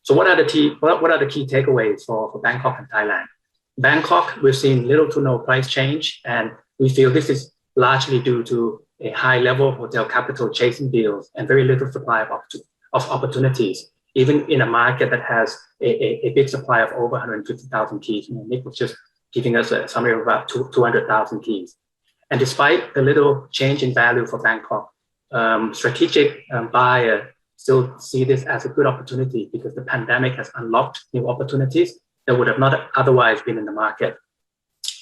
[SPEAKER 6] So what are the key takeaways for Bangkok and Thailand? Bangkok, we've seen little to no price change, and we feel this is largely due to a high level of hotel capital chasing deals and very little supply of opportunities, even in a market that has a big supply of over 150,000 keys. Nick was just giving us a summary of about 200,000 keys. And despite the little change in value for Bangkok, strategic buyer still see this as a good opportunity because the pandemic has unlocked new opportunities that would have not otherwise been in the market.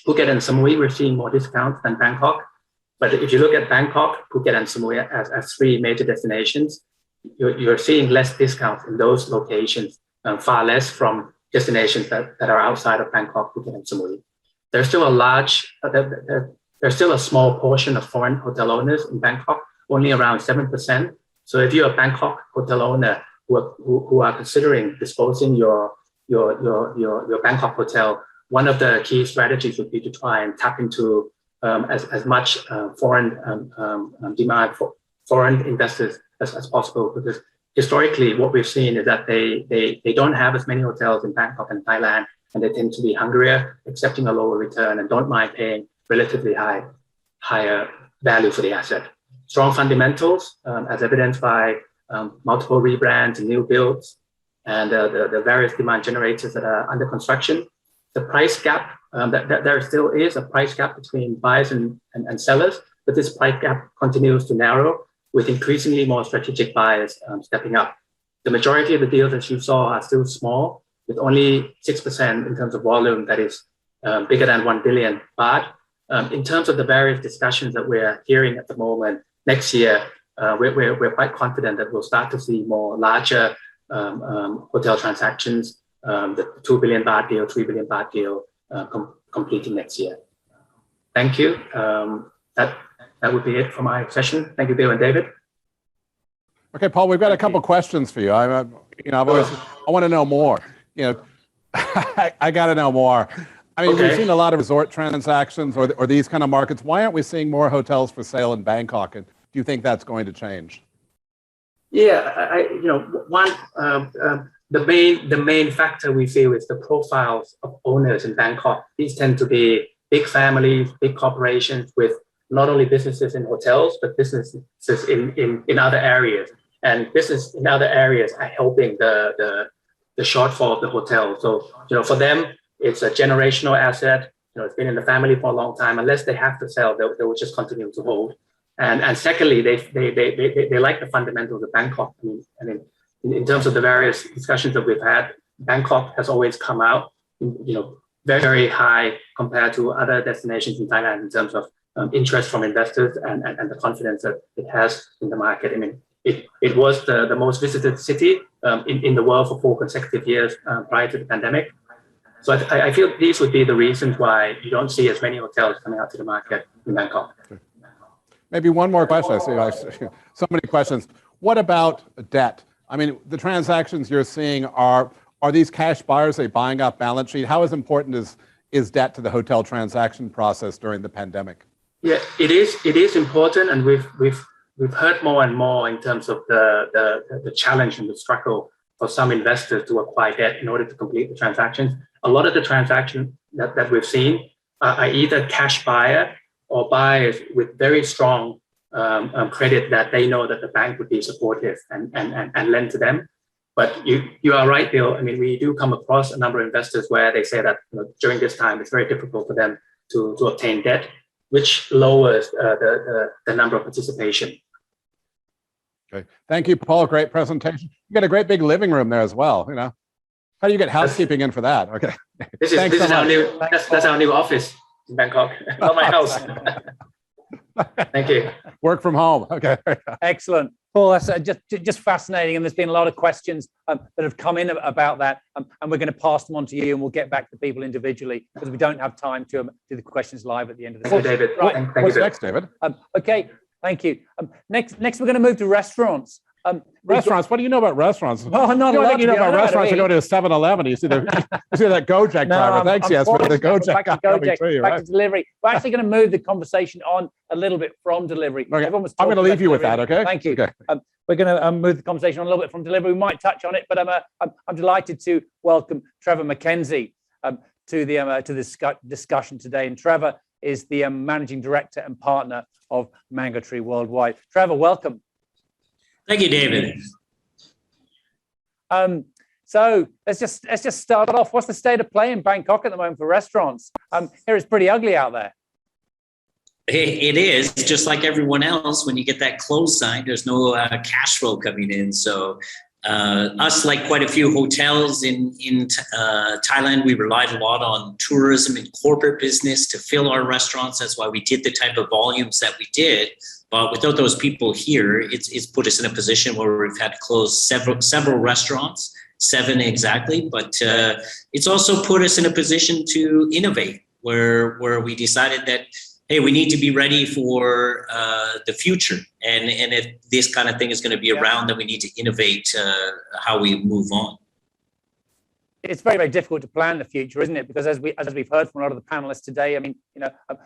[SPEAKER 6] Phuket and Samui, we're seeing more discounts than Bangkok. But if you look at Bangkok, Phuket, and Samui as three major destinations, you're seeing less discounts in those locations, far less from destinations that are outside of Bangkok, Phuket, and Samui. There's still a small portion of foreign hotel owners in Bangkok, only around 7%. So if you're a Bangkok hotel owner who are considering disposing your Bangkok hotel, one of the key strategies would be to try and tap into as much foreign demand for foreign investors as possible, because historically what we've seen is that they don't have as many hotels in Bangkok and Thailand, and they tend to be hungrier, accepting a lower return, and don't mind paying relatively higher value for the asset. Strong fundamentals, as evidenced by multiple rebrands and new builds, and the various demand generators that are under construction. The price gap, that there still is a price gap between buyers and sellers, but this price gap continues to narrow with increasingly more strategic buyers stepping up. The majority of the deals that you saw are still small, with only 6% in terms of volume that is bigger than 1 billion baht. In terms of the various discussions that we're hearing at the moment, next year, we're quite confident that we'll start to see more larger hotel transactions, the 2 billion baht deal, 3 billion baht deal completing next year. Thank you. That would be it for my session. Thank you, Bill and David.
[SPEAKER 1] Okay, Paul, we've got a couple questions for you. I want to know more. I got to know more. I mean, We've seen a lot of resort transactions or these kind of markets. Why aren't we seeing more hotels for sale in Bangkok? And do you think that's going to change?
[SPEAKER 6] Yeah, the main factor we feel is the profiles of owners in Bangkok. These tend to be big families, big corporations with not only businesses in hotels, but businesses in other areas. And business in other areas are helping the shortfall of the hotel. So, for them, it's a generational asset. It's been in the family for a long time. Unless they have to sell, they will just continue to hold. And secondly, they like the fundamentals of Bangkok. I mean, in terms of the various discussions that we've had, Bangkok has always come out, very, very high compared to other destinations in Thailand in terms of interest from investors and the confidence that it has in the market. I mean, it was the most visited city in the world for 4 consecutive years prior to the pandemic. So I feel these would be the reasons why you don't see as many hotels coming out to the market in Bangkok.
[SPEAKER 1] Maybe one more question. I see so many questions. What about debt? I mean, the transactions you're seeing are these cash buyers? Are they buying off balance sheet? How important is debt to the hotel transaction process during the pandemic?
[SPEAKER 6] Yeah, it is important, and we've heard more and more in terms of the challenge and the struggle for some investors to acquire debt in order to complete the transactions. A lot of the transactions that we've seen are either cash buyer or buyers with very strong credit that they know that the bank would be supportive and lend to them. But you are right, Bill. I mean, we do come across a number of investors where they say that during this time it's very difficult for them to obtain debt, which lowers the number of participation.
[SPEAKER 1] Okay, thank you, Paul. Great presentation. You got a great big living room there as well. How do you get housekeeping in for that? Okay.
[SPEAKER 6] This is our new that's our new office in Bangkok. Not my house. Thank you.
[SPEAKER 1] Work from home. Okay.
[SPEAKER 2] Excellent. Paul, that's just fascinating. And there's been a lot of questions that have come in about that. And we're going to pass them on to you, and we'll get back to people individually because we don't have time to do the questions live at the end of the
[SPEAKER 6] session. Thank you, David.
[SPEAKER 2] Right.
[SPEAKER 6] Thank
[SPEAKER 1] What's
[SPEAKER 6] you,
[SPEAKER 1] next, David?
[SPEAKER 2] Okay. Thank you. Next, we're going to move to restaurants.
[SPEAKER 1] Restaurants. What do you know about restaurants?
[SPEAKER 2] Well, not a lot.
[SPEAKER 1] You know about restaurants. You go to a 7-Eleven. You see that Gojek driver. Thanks, yes, for the Gojek.
[SPEAKER 2] Back to delivery. We're actually going to move the conversation on a little bit from delivery.
[SPEAKER 1] Okay. I'm going to leave you with that. Okay.
[SPEAKER 2] Thank you.
[SPEAKER 1] Okay.
[SPEAKER 2] We're going to move the conversation on a little bit from delivery. We might touch on it, but I'm delighted to welcome Trevor McKenzie to the discussion today. And Trevor is the managing director and partner of Mango Tree Worldwide. Trevor, welcome.
[SPEAKER 7] Thank you, David.
[SPEAKER 2] So let's just start off. What's the state of play in Bangkok at the moment for restaurants? Here it's pretty ugly out there.
[SPEAKER 7] It is, just like everyone else. When you get that close sign, there's no cash flow coming in. So us, like quite a few hotels in Thailand, we relied a lot on tourism and corporate business to fill our restaurants. That's why we did the type of volumes that we did. But without those people here, it's put us in a position where we've had to close several restaurants, 7 exactly. But it's also put us in a position to innovate, where we decided that, hey, we need to be ready for the future. And if this kind of thing is going to be around, then we need to innovate how we move on.
[SPEAKER 2] It's very, very difficult to plan the future, isn't it? Because as we've heard from a lot of the panelists today, I mean,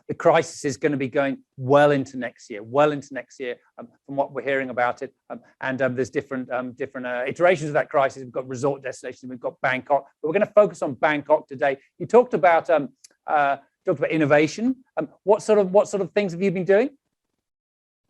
[SPEAKER 2] the crisis is going to be going well into next year, from what we're hearing about it. And there's different iterations of that crisis. We've got resort destinations, we've got Bangkok, but we're going to focus on Bangkok today. You talked about innovation. What sort of things have you been doing?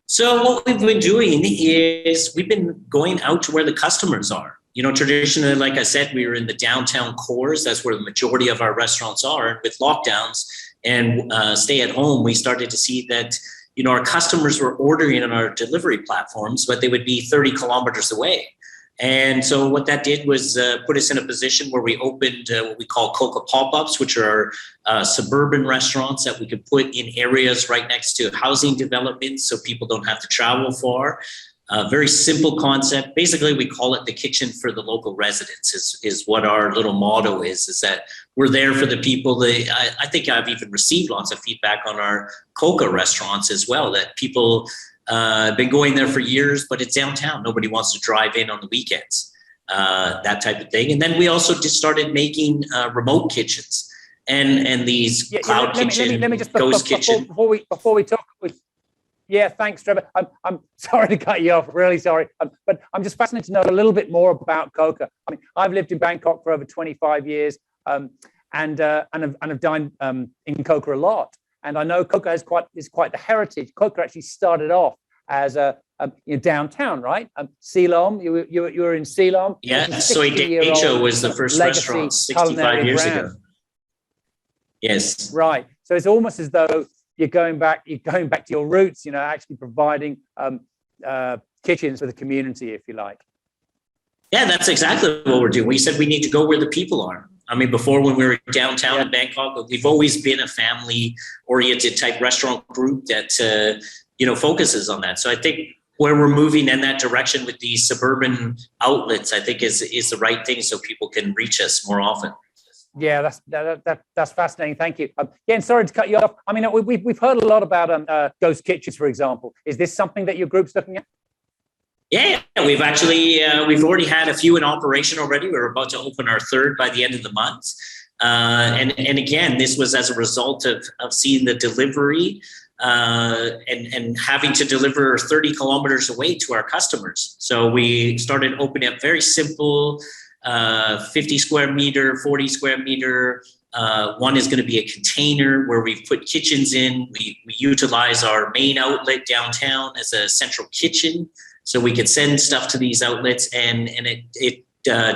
[SPEAKER 7] So what we've been doing is we've been going out to where the customers are. Traditionally, like I said, we were in the downtown cores. That's where the majority of our restaurants are. With lockdowns and stay at home, we started to see that, our customers were ordering on our delivery platforms, but they would be 30 kilometers away. And so what that did was put us in a position where we opened what we call Coca pop-ups, which are suburban restaurants that we could put in areas right next to housing developments so people don't have to travel far. Very simple concept. Basically, we call it the kitchen for the local residents is what our little motto is that we're there for the people. I think I've even received lots of feedback on our Coca restaurants as well, that people have been going there for years, but it's downtown. Nobody wants to drive in on the weekends, that type of thing. And then we also just started making remote kitchens and these cloud kitchen,
[SPEAKER 2] let me just
[SPEAKER 7] ghost kitchen.
[SPEAKER 2] Before we talk. Yeah, thanks, Trevor. I'm sorry to cut you off, really sorry. But I'm just fascinated to know a little bit more about Coca. I mean, I've lived in Bangkok for over 25 years and have dined in Coca a lot. And I know Coca is quite the heritage. Coca actually started off as downtown, right? Silom, you were in Silom.
[SPEAKER 7] Yeah, Soy Decho was the first restaurant 65 years ago. Yes.
[SPEAKER 2] Right. So it's almost as though you're going back to your roots, actually providing kitchens for the community, if you like.
[SPEAKER 7] Yeah, that's exactly what we're doing. We said we need to go where the people are. I mean, before when we were downtown in Bangkok, we've always been a family-oriented type restaurant group that, focuses on that. So I think where we're moving in that direction with these suburban outlets, I think is the right thing so people can reach us more often.
[SPEAKER 2] Yeah, that's fascinating. Thank you. Again, sorry to cut you off. I mean, we've heard a lot about ghost kitchens, for example. Is this something that your group's looking at?
[SPEAKER 7] Yeah, we've actually we've already had a few in operation already. We're about to open our third by the end of the month. And again, this was as a result of seeing the delivery and having to deliver 30 kilometers away to our customers. So we started opening up very simple 50 square meter, 40 square meter. One is going to be a container where we've put kitchens in. We utilize our main outlet downtown as a central kitchen, so we can send stuff to these outlets, and it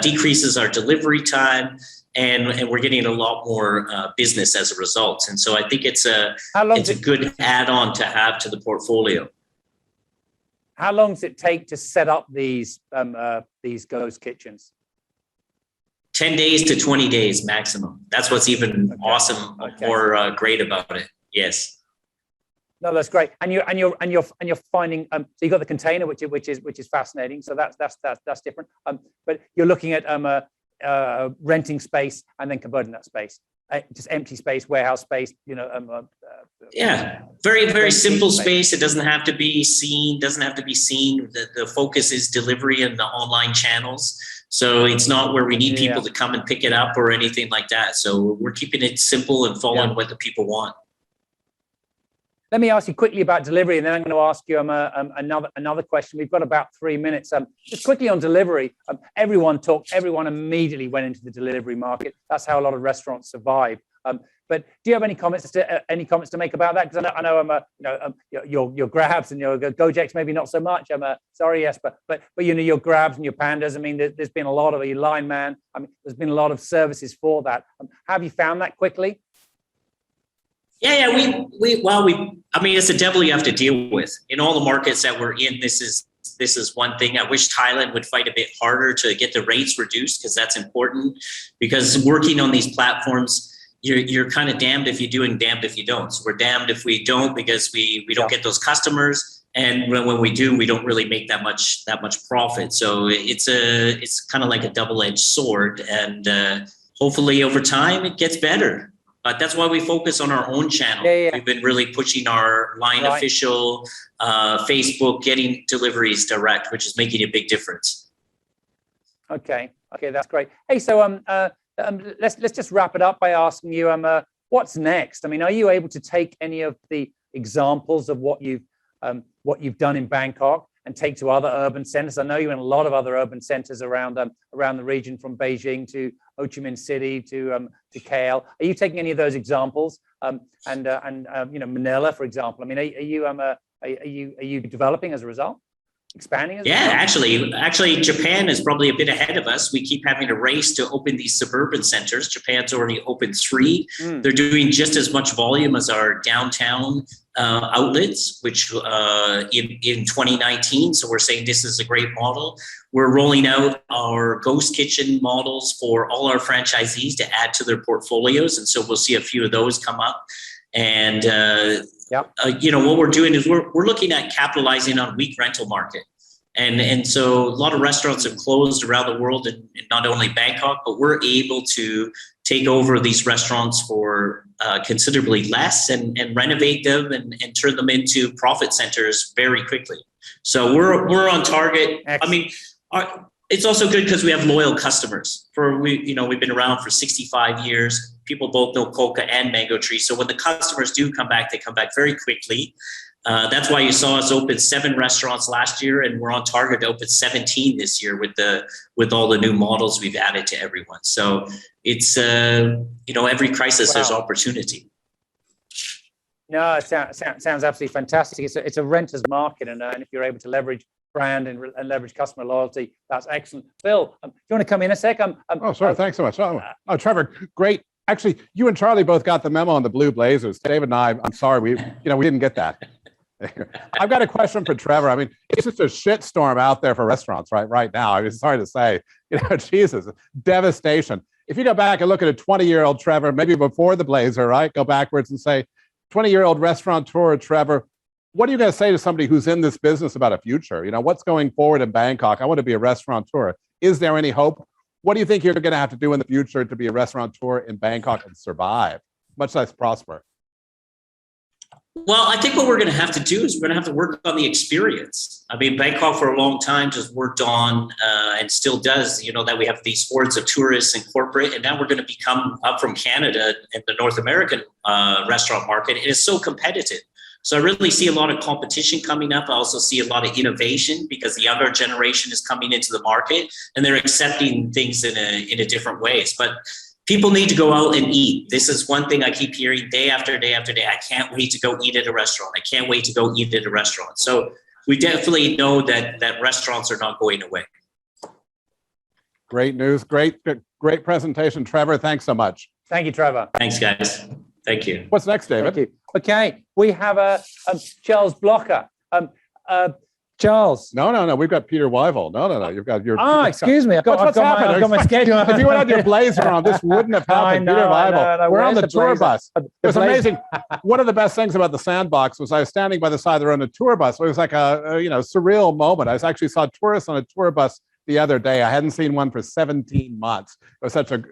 [SPEAKER 7] decreases our delivery time, and we're getting a lot more business as a result. And so I think it's a good add-on to have to the portfolio.
[SPEAKER 2] How long does it take to set up these ghost kitchens?
[SPEAKER 7] 10 days to 20 days maximum. That's what's even awesome or great about it. Yes.
[SPEAKER 2] No, that's great. And you're finding so you got the container, which is fascinating. So that's different. But you're looking at renting space and then converting that space, just empty space, warehouse space.
[SPEAKER 7] Yeah, very simple space. It doesn't have to be seen. The focus is delivery and the online channels. So it's not where we need people to come and pick it up or anything like that. So we're keeping it simple and following what the people want.
[SPEAKER 2] Let me ask you quickly about delivery, and then I'm going to ask you another question. We've got about 3 minutes. Just quickly on delivery, everyone immediately went into the delivery market. That's how a lot of restaurants survive. But do you have any comments to make about that? Because I know your Grabs and your Gojeks maybe not so much. Sorry, yes, but your Grabs and your Pandas. I mean, there's been a lot of your Line Man. I mean, there's been a lot of services for that. Have you found that quickly?
[SPEAKER 7] Yeah. I mean, it's the devil you have to deal with in all the markets that we're in. This is one thing. I wish Thailand would fight a bit harder to get the rates reduced, because that's important. Because working on these platforms, you're kind of damned if you do and damned if you don't. So we're damned if we don't, because we don't get those customers, and when we do, we don't really make that much profit. So it's kind of like a double-edged sword, and hopefully over time it gets better. But that's why we focus on our own channel. We've been really pushing our Line official, Facebook, getting deliveries direct, which is making a big difference. Okay,
[SPEAKER 2] that's great. Hey, so let's just wrap it up by asking you, what's next? I mean, are you able to take any of the examples of what you've done in Bangkok and take to other urban centers? I know you're in a lot of other urban centers around the region, from Beijing to Ho Chi Minh City to KL. Are you taking any of those examples? And Manila, for example. I mean, are you developing as a result? Expanding?
[SPEAKER 7] Actually, Japan is probably a bit ahead of us. We keep having a race to open these suburban centers. Japan's already opened 3. They're doing just as much volume as our downtown outlets, which in 2019. So we're saying this is a great model. We're rolling out our ghost kitchen models for all our franchisees to add to their portfolios, and so we'll see a few of those come up. And what we're doing is we're looking at capitalizing on weak rental market. And so a lot of restaurants have closed around the world, and not only Bangkok, but we're able to take over these restaurants for considerably less and renovate them and turn them into profit centers very quickly. So we're on target. Excellent. I mean, it's also good because we have loyal customers. We've been around for 65 years. People both know Coca and Mango Tree. So when the customers do come back, they come back very quickly. That's why you saw us open 7 restaurants last year, and we're on target to open 17 this year with all the new models we've added to everyone. So it's every crisis there's opportunity.
[SPEAKER 2] No, it sounds absolutely fantastic. It's a renter's market, and if you're able to leverage brand and leverage customer loyalty, that's excellent. Phil, do you want to come in a sec?
[SPEAKER 1] Sorry, thanks so much. Oh, Trevor, great. Actually, you and Charlie both got the memo on the blue blazers. David and I'm sorry, we didn't get that. I've got a question for Trevor. I mean, it's just a shitstorm out there for restaurants right now. I mean, sorry to say, Jesus, devastation. If you go back and look at a 20-year-old Trevor, maybe before the Blazer, right? Go backwards and say, 20-year-old restaurateur Trevor, what are you going to say to somebody who's in this business about a future? What's going forward in Bangkok? I want to be a restaurateur. Is there any hope? What do you think you're going to have to do in the future to be a restaurateur in Bangkok and survive, much less prosper?
[SPEAKER 7] Well, I think what we're going to have to do is we're going to have to work on the experience. I mean, Bangkok for a long time just worked on and still does, that we have these hordes of tourists and corporate, and now we're going to become up from Canada and the North American restaurant market. It is so competitive. So I really see a lot of competition coming up. I also see a lot of innovation because the younger generation is coming into the market and they're accepting things in a different ways. But people need to go out and eat. This is one thing I keep hearing day after day after day. I can't wait to go eat at a restaurant. I can't wait to go eat at a restaurant. So we definitely know that restaurants are not going away.
[SPEAKER 1] Great news. Great presentation, Trevor. Thanks so much.
[SPEAKER 2] Thank you, Trevor.
[SPEAKER 7] Thanks, guys. Thank you.
[SPEAKER 1] What's next, David?
[SPEAKER 2] Thank you. Okay, we have Charles Blocker. Charles.
[SPEAKER 1] No. We've got Peter Weivel. No. You've got your.
[SPEAKER 2] Excuse me. I've got my schedule.
[SPEAKER 1] If you would have your blazer on, this wouldn't have happened. Peter Weivel. We're on the tour bus. It was amazing. One of the best things about the Sandbox was I was standing by the side of the road on a tour bus. It was like a surreal moment. I actually saw tourists on a tour bus the other day. I hadn't seen one for 17 months. It was such a,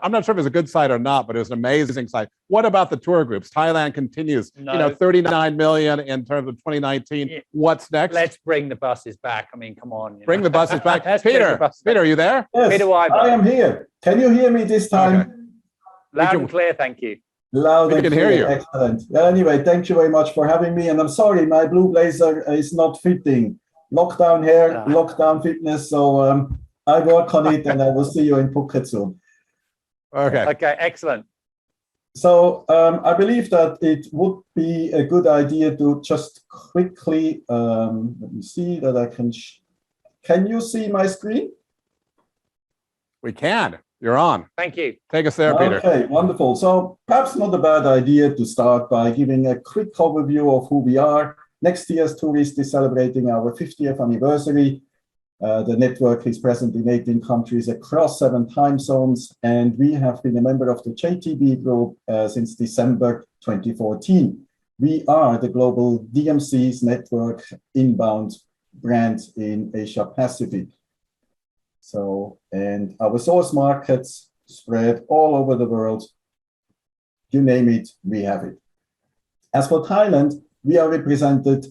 [SPEAKER 1] I'm not sure if it was a good site or not, but it was an amazing site. What about the tour groups? Thailand continues, 39 million in terms of 2019. Yeah. What's next?
[SPEAKER 2] Let's bring the buses back. I mean, come on.
[SPEAKER 1] Bring the buses back. Peter, are you there?
[SPEAKER 8] Yes,
[SPEAKER 2] Peter Weibel. I
[SPEAKER 8] am here. Can you hear me this time?
[SPEAKER 2] Okay. Loud and clear, thank you.
[SPEAKER 8] Loud and
[SPEAKER 1] clear.
[SPEAKER 8] Hear you. Excellent. Anyway, thank you very much for having me. And I'm sorry, my blue blazer is not fitting. Lockdown hair, lockdown fitness. So I work on it, and I will see you in Phuket soon.
[SPEAKER 1] Okay,
[SPEAKER 2] excellent.
[SPEAKER 8] So I believe that it would be a good idea to just quickly, let me see that I can. Can you see my screen?
[SPEAKER 1] We can. You're on.
[SPEAKER 2] Thank you.
[SPEAKER 1] Take us there, Peter.
[SPEAKER 8] Okay, wonderful. So perhaps not a bad idea to start by giving a quick overview of who we are. Next year's tourist is celebrating our 50th anniversary. The network is present in 18 countries across 7 time zones, and we have been a member of the JTB group since December 2014. We are the global DMC's network inbound brand in Asia Pacific. So, and our source markets spread all over the world. You name it, we have it. As for Thailand, we are represented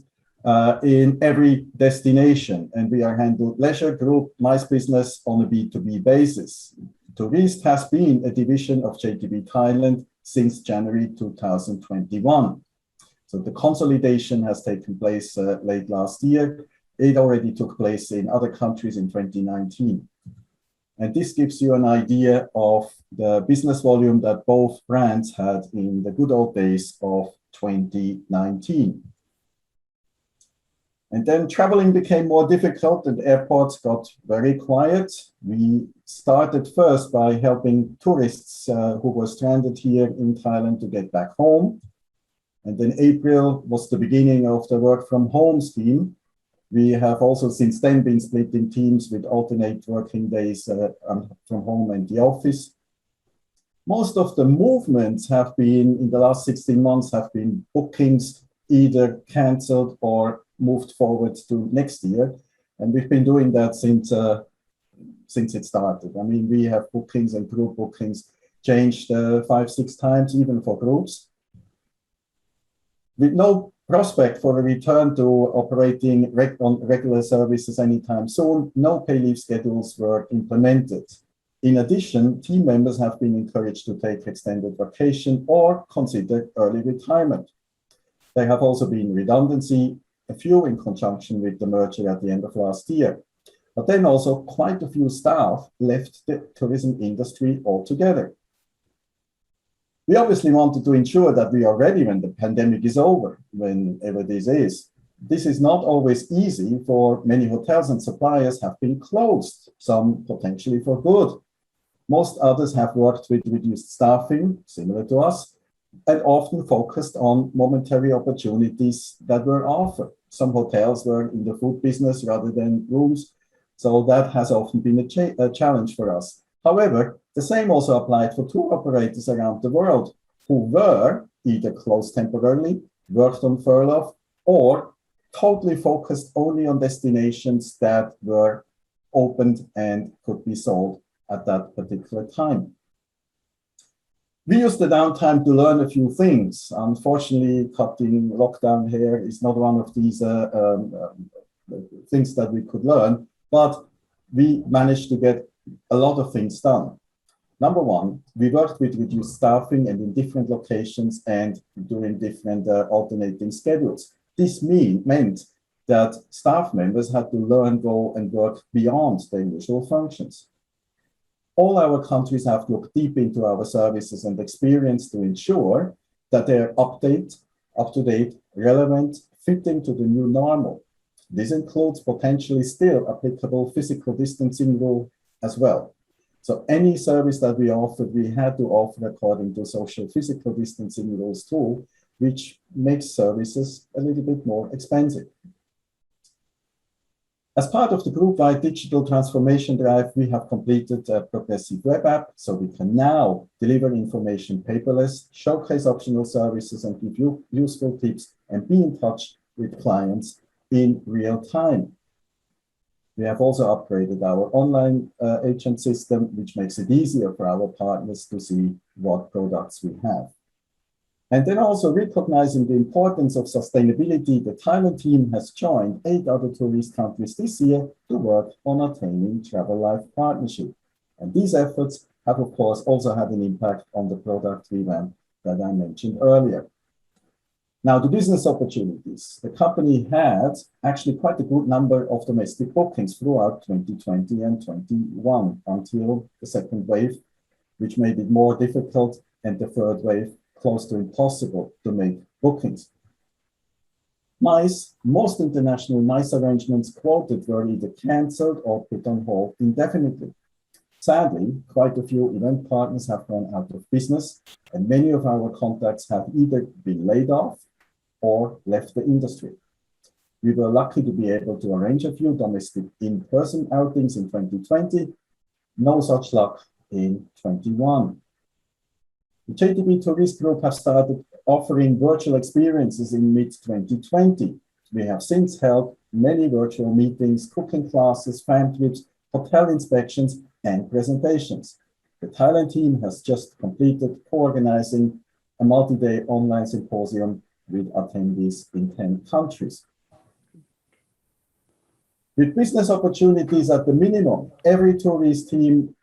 [SPEAKER 8] in every destination, and we are handled leisure, group, MICE business on a B2B basis. Tourist has been a division of JTB Thailand since January 2021. So the consolidation has taken place late last year. It already took place in other countries in 2019. And this gives you an idea of the business volume that both brands had in the good old days of 2019. And then traveling became more difficult and airports got very quiet. We started first by helping tourists who were stranded here in Thailand to get back home. And then April was the beginning of the work from home scheme. We have also since then been split in teams with alternate working days from home and the office. Most of the movements have been, in the last 16 months, have been bookings either canceled or moved forward to next year. And we've been doing that since it started. I mean, we have bookings and group bookings changed 5-6 times, even for groups. With no prospect for a return to operating on regular services anytime soon, no pay leave schedules were implemented. In addition, team members have been encouraged to take extended vacation or consider early retirement. There have also been redundancy, a few in conjunction with the merger at the end of last year. But then also quite a few staff left the tourism industry altogether. We obviously wanted to ensure that we are ready when the pandemic is over, whenever this is. This is not always easy, for many hotels and suppliers have been closed, some potentially for good. Most others have worked with reduced staffing, similar to us, and often focused on momentary opportunities that were offered. Some hotels were in the food business rather than rooms, so that has often been a challenge for us. However, the same also applied for tour operators around the world who were either closed temporarily, worked on furlough, or totally focused only on destinations that were opened and could be sold at that particular time. We used the downtime to learn a few things. Unfortunately, cutting lockdown here is not one of these things that we could learn, but we managed to get a lot of things done. Number one, we worked with reduced staffing and in different locations and during different alternating schedules. This meant that staff members had to learn, go and work beyond their usual functions. All our countries have looked deep into our services and experience to ensure that they are up to date, relevant, fitting to the new normal. This includes potentially still applicable physical distancing rule as well. So any service that we offered, we had to offer according to social physical distancing rules too, which makes services a little bit more expensive. As part of the group-wide digital transformation drive, we have completed a progressive web app, so we can now deliver information paperless, showcase optional services, and give you useful tips and be in touch with clients in real time. We have also upgraded our online agent system, which makes it easier for our partners to see what products we have. And then also recognizing the importance of sustainability, the Thailand team has joined 8 other tourist countries this year to work on attaining Travel Life Partnership. And these efforts have, of course, also had an impact on the product revamp that I mentioned earlier. Now, the business opportunities. The company had actually quite a good number of domestic bookings throughout 2020 and 21 until the second wave, which made it more difficult, and the third wave close to impossible to make bookings. Most international MICE arrangements quoted were either cancelled or put on hold indefinitely. Sadly, quite a few event partners have gone out of business, and many of our contacts have either been laid off or left the industry. We were lucky to be able to arrange a few domestic in-person outings in 2020. No such luck in 21. The JTB Tourist Group have started offering virtual experiences in mid-2020. We have since held many virtual meetings, cooking classes, fan trips, hotel inspections, and presentations. The Thailand team has just completed co-organizing a multi-day online symposium with attendees in 10 countries. With business opportunities at the minimum, every tourist team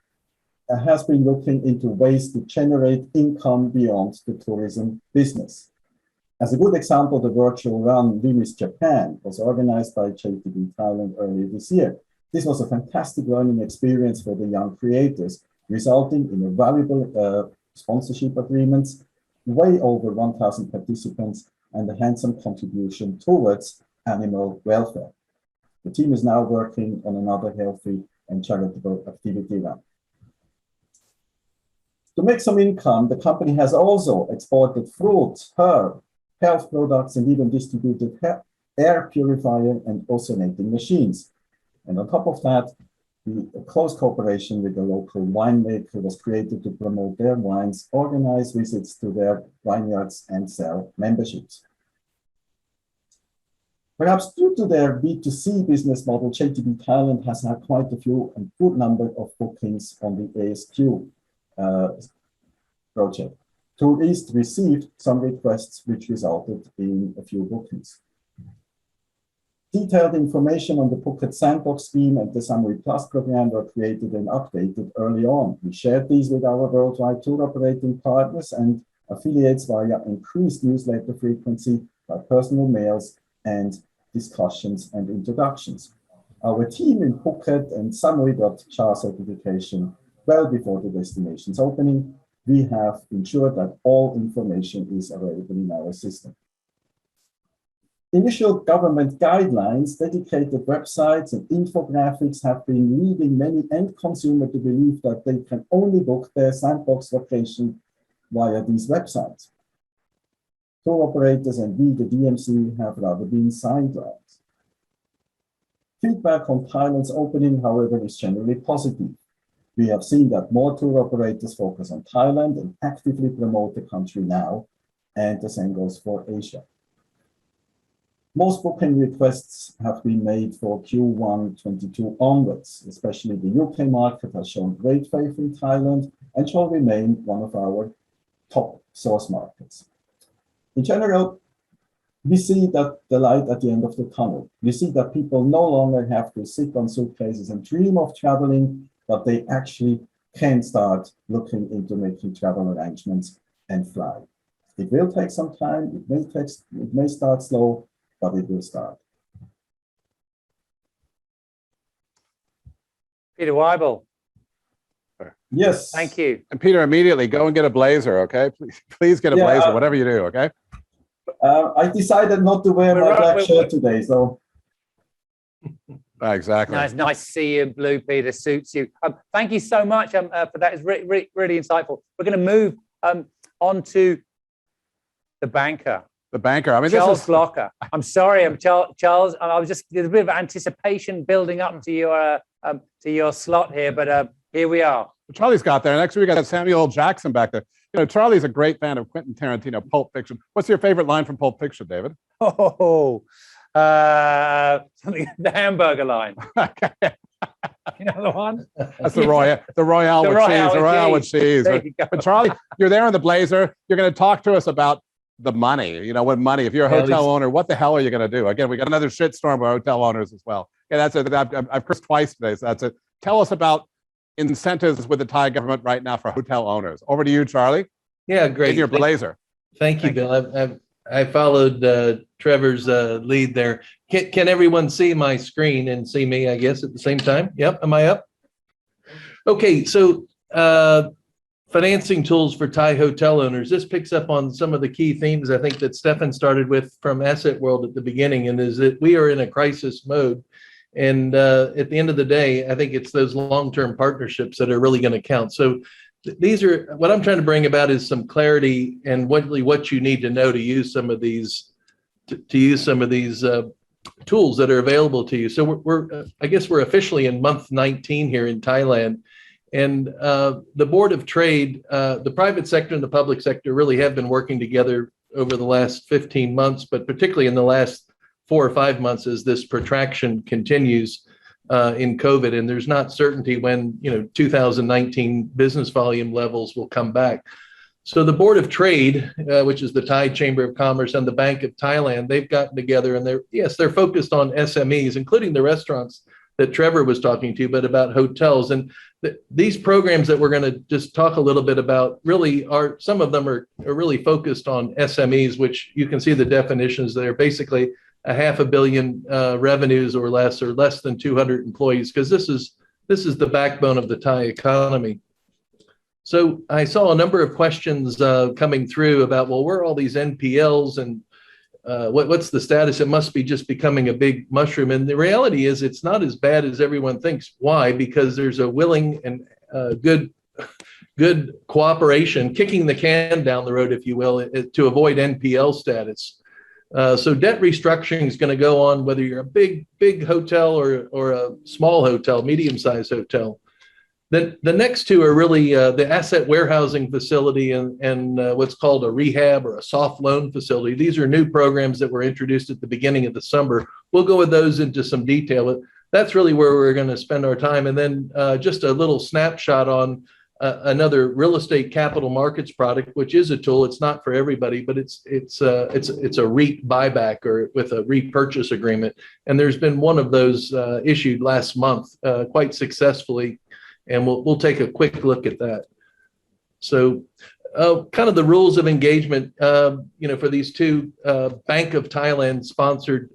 [SPEAKER 8] has been looking into ways to generate income beyond the tourism business. As a good example, the virtual run We Miss Japan was organized by JTB Thailand earlier this year. This was a fantastic learning experience for the young creators, resulting in a valuable sponsorship agreements, way over 1,000 participants, and a handsome contribution towards animal welfare. The team is now working on another healthy and charitable activity run. To make some income, the company has also exported fruits, herb, health products, and even distributed air purifier and ozonating machines. And on top of that, a close cooperation with the local winemaker was created to promote their wines, organize visits to their vineyards, and sell memberships. Perhaps due to their B2C business model, JTB Thailand has had quite a few and good number of bookings on the ASQ project. Tourists received some requests which resulted in a few bookings. Detailed information on the Phuket Sandbox scheme and the Samui Plus program were created and updated early on. We shared these with our worldwide tour operating partners and affiliates via increased newsletter frequency, by personal mails, and discussions and introductions. Our team in Phuket and Samui got CHAR certification well before the destination's opening. We have ensured that all information is available in our system. Initial government guidelines, dedicated websites, and infographics have been leading many end consumers to believe that they can only book their sandbox location via these websites. Tour operators and we, the DMC, have rather been sidelined. Feedback on Thailand's opening, however, is generally positive. We have seen that more tour operators focus on Thailand and actively promote the country now, and the same goes for Asia. Most booking requests have been made for Q1 22 onwards, especially the UK market has shown great faith in Thailand and shall remain one of our top source markets. In general, we see that the light at the end of the tunnel. We see that people no longer have to sit on suitcases and dream of traveling, but they actually can start looking into making travel arrangements and fly. It will take some time. It may start slow, but it will start.
[SPEAKER 2] Peter Weibel.
[SPEAKER 8] Yes.
[SPEAKER 2] Thank you.
[SPEAKER 1] And Peter, immediately go and get a blazer, okay? Please get a blazer, whatever you do, okay?
[SPEAKER 8] I decided not to wear my black shirt today, so.
[SPEAKER 1] Exactly.
[SPEAKER 2] No, it's nice to see you in blue, Peter. Suits you. Thank you so much for that. It's really insightful. We're going to move on to the banker.
[SPEAKER 1] The banker. I mean,
[SPEAKER 2] Charles
[SPEAKER 1] this is
[SPEAKER 2] Glocker. I'm sorry, I'm Charles. I was just there's a bit of anticipation building up to your slot here, but here we are.
[SPEAKER 1] Charlie's got there. Next we got Samuel L. Jackson back there. You know, Charlie's a great fan of Quentin Tarantino, Pulp Fiction. What's your favorite line from Pulp Fiction, David?
[SPEAKER 2] Oh, something the hamburger line.
[SPEAKER 1] Okay.
[SPEAKER 2] You know the one?
[SPEAKER 1] That's the Royale with cheese. But Charlie, you're there in the blazer. You're going to talk to us about the money. You know, what money? If you're a hotel owner, what the hell are you going to do? Again, we got another shitstorm of hotel owners as well. Yeah, that's it. I've cursed twice today, so that's it. Tell us about incentives with the Thai government right now for hotel owners. Over to you, Charlie.
[SPEAKER 9] Yeah, great.
[SPEAKER 1] In your blazer.
[SPEAKER 9] Thank you, Bill. I followed Trevor's lead there. Can everyone see my screen and see me, I guess, at the same time? Yep. Am I up? Okay. So financing tools for Thai hotel owners. This picks up on some of the key themes I think that Stefan started with from Asset World at the beginning, and is that we are in a crisis mode. And at the end of the day, I think it's those long-term partnerships that are really going to count. So these are what I'm trying to bring about is some clarity and what you need to know to use some of these tools that are available to you. So I guess we're officially in month 19 here in Thailand, and the Board of Trade, the private sector and the public sector really have been working together over the last 15 months, but particularly in the last 4 or 5 months as this protraction continues in COVID, and there's not certainty when 2019 business volume levels will come back. So the Board of Trade, which is the Thai Chamber of Commerce and the Bank of Thailand, they've gotten together and they're focused on SMEs, including the restaurants that Trevor was talking to, but about hotels. And these programs that we're going to just talk a little bit about really are, some of them are really focused on SMEs, which you can see the definitions there. Basically, $500 million revenues or less than 200 employees, because this is the backbone of the Thai economy. So I saw a number of questions coming through about, well, where are all these NPLs and what's the status? It must be just becoming a big mushroom. And the reality is it's not as bad as everyone thinks. Why? Because there's a willing and good cooperation, kicking the can down the road, if you will, to avoid NPL status. So debt restructuring is going to go on whether you're a big hotel or a small hotel, medium-sized hotel. The next two are really the asset warehousing facility and what's called a rehab or a soft loan facility. These are new programs that were introduced at the beginning of the summer. We'll go with those into some detail, but that's really where we're going to spend our time. And then just a little snapshot on another real estate capital markets product, which is a tool. It's not for everybody, but it's a REIT buyback or with a repurchase agreement. And there's been one of those issued last month quite successfully. And we'll take a quick look at that. So kind of the rules of engagement, for these two Bank of Thailand sponsored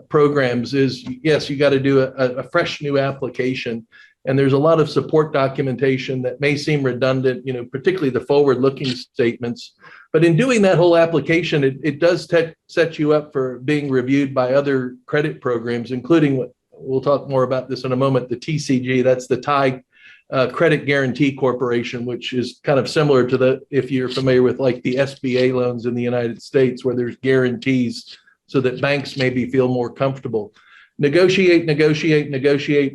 [SPEAKER 9] programs is, yes, you got to do a fresh new application. And there's a lot of support documentation that may seem redundant, particularly the forward-looking statements. But in doing that whole application, it does set you up for being reviewed by other credit programs, including what we'll talk more about this in a moment, the TCG, that's the Thai Credit Guarantee Corporation, which is kind of similar to if you're familiar with like the SBA loans in the United States, where there's guarantees so that banks maybe feel more comfortable. Negotiate.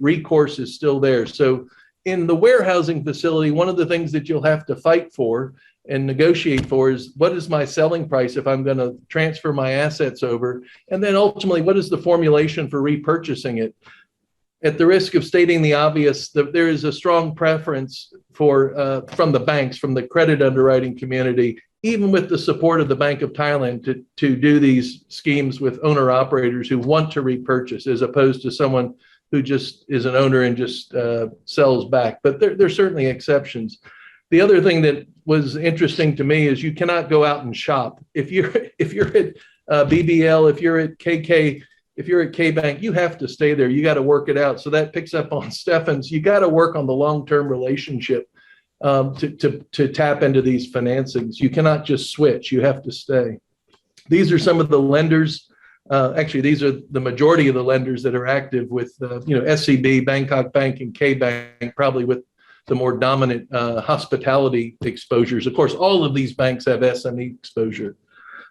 [SPEAKER 9] Recourse is still there. So in the warehousing facility, one of the things that you'll have to fight for and negotiate for is, what is my selling price if I'm going to transfer my assets over? And then ultimately, what is the formulation for repurchasing it? At the risk of stating the obvious, there is a strong preference for from the banks, from the credit underwriting community, even with the support of the Bank of Thailand, to do these schemes with owner operators who want to repurchase, as opposed to someone who just is an owner and just sells back. But there's certainly exceptions. The other thing that was interesting to me is you cannot go out and shop. If you're at BBL, if you're at KK, if you're at K-Bank, you have to stay there. You got to work it out. So that picks up on Stefan's. You got to work on the long-term relationship to tap into these financings. You cannot just switch. You have to stay. These are some of the lenders. Actually, these are the majority of the lenders that are active with, SCB, Bangkok Bank, and K-Bank, probably with the more dominant hospitality exposures. Of course, all of these banks have SME exposure.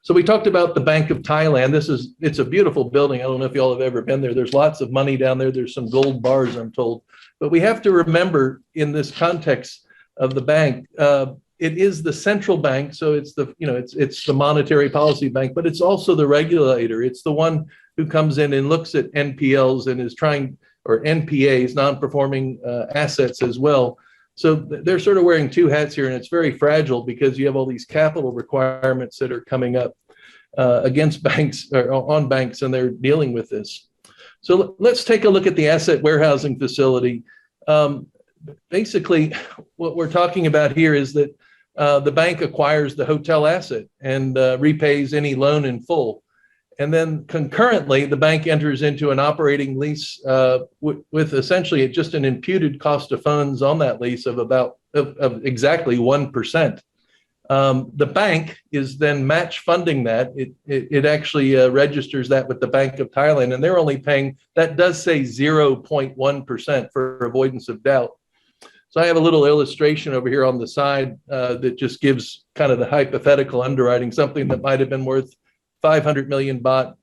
[SPEAKER 9] So we talked about the Bank of Thailand. It's a beautiful building. I don't know if you all have ever been there. There's lots of money down there. There's some gold bars, I'm told. But we have to remember, in this context of the bank, it is the central bank. So it's the monetary policy bank, but it's also the regulator. It's the one who comes in and looks at NPLs and is trying, or NPAs, non-performing assets as well. So they're sort of wearing two hats here, and it's very fragile because you have all these capital requirements that are coming up against banks, or on banks, and they're dealing with this. So let's take a look at the asset warehousing facility. Basically, what we're talking about here is that the bank acquires the hotel asset and repays any loan in full. And then concurrently, the bank enters into an operating lease with essentially just an imputed cost of funds on that lease of exactly 1%. The bank is then match funding that. It actually registers that with the Bank of Thailand, and they're only paying, that does say 0.1% for avoidance of doubt. So I have a little illustration over here on the side that just gives kind of the hypothetical underwriting. Something that might have been worth 500 million baht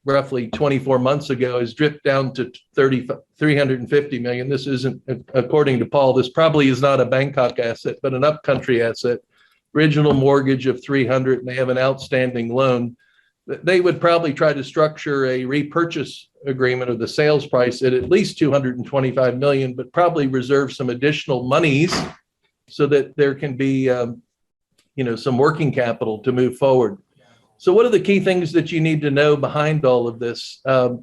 [SPEAKER 9] roughly 24 months ago has dripped down to 350 million. This isn't, according to Paul, this probably is not a Bangkok asset, but an upcountry asset. Original mortgage of 300, and they have an outstanding loan. They would probably try to structure a repurchase agreement of the sales price at least 225 million, but probably reserve some additional monies so that there can be some working capital to move forward. So what are the key things that you need to know behind all of this? The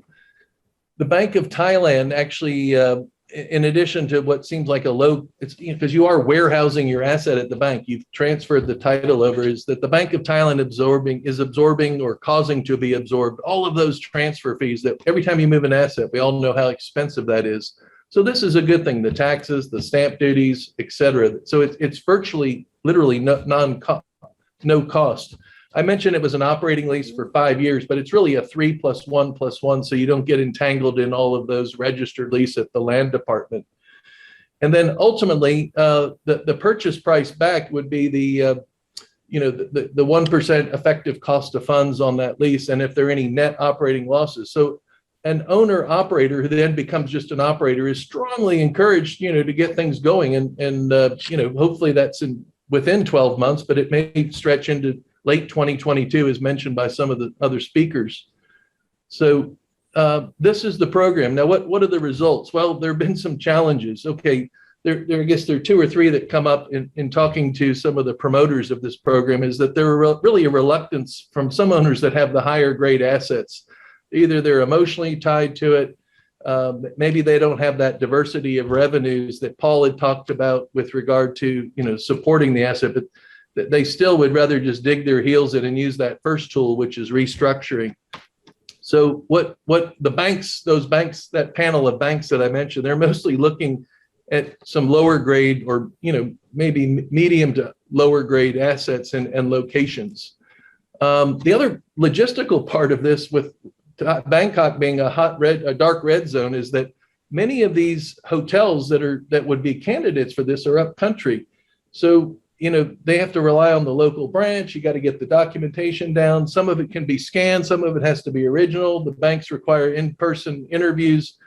[SPEAKER 9] Bank of Thailand actually, in addition to what seems like a low, it's because you are warehousing your asset at the bank, you've transferred the title over, is that the Bank of Thailand is absorbing or causing to be absorbed all of those transfer fees that every time you move an asset, we all know how expensive that is. So this is a good thing, the taxes, the stamp duties, et cetera. So it's virtually, literally no cost. I mentioned it was an operating lease for 5 years, but it's really a 3+1+1, so you don't get entangled in all of those registered lease at the land department. And then ultimately, the purchase price back would be the 1% effective cost of funds on that lease, and if there are any net operating losses. So an owner operator who then becomes just an operator is strongly encouraged, to get things going, and hopefully that's within 12 months, but it may stretch into late 2022, as mentioned by some of the other speakers. So this is the program. Now, what are the results? Well, there have been some challenges. Okay, I guess there are two or three that come up in talking to some of the promoters of this program, is that there are really a reluctance from some owners that have the higher grade assets. Either they're emotionally tied to it, maybe they don't have that diversity of revenues that Paul had talked about with regard to supporting the asset, but they still would rather just dig their heels in and use that first tool, which is restructuring. So what the banks, those banks, that panel of banks that I mentioned, they're mostly looking at some lower grade or maybe medium to lower grade assets and locations. The other logistical part of this, with Bangkok being a dark red zone, is that many of these hotels that would be candidates for this are up country. So, they have to rely on the local branch. You got to get the documentation down. Some of it can be scanned. Some of it has to be original. The banks require in-person interviews,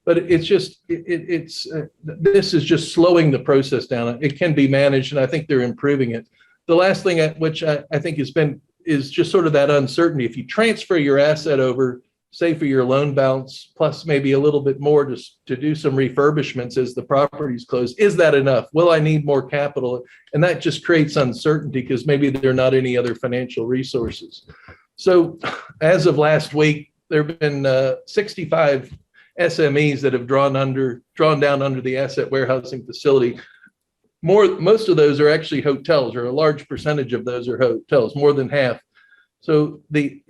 [SPEAKER 9] but it's just, this is just slowing the process down. It can be managed, and I think they're improving it. The last thing which I think is just sort of that uncertainty. If you transfer your asset over, say for your loan balance, plus maybe a little bit more to do some refurbishments as the property's closed, is that enough? Will I need more capital? And that just creates uncertainty because maybe there are not any other financial resources. So as of last week, there have been 65 SMEs that have drawn down under the asset warehousing facility. Most of those are actually hotels, or a large percentage of those are hotels, more than half. So the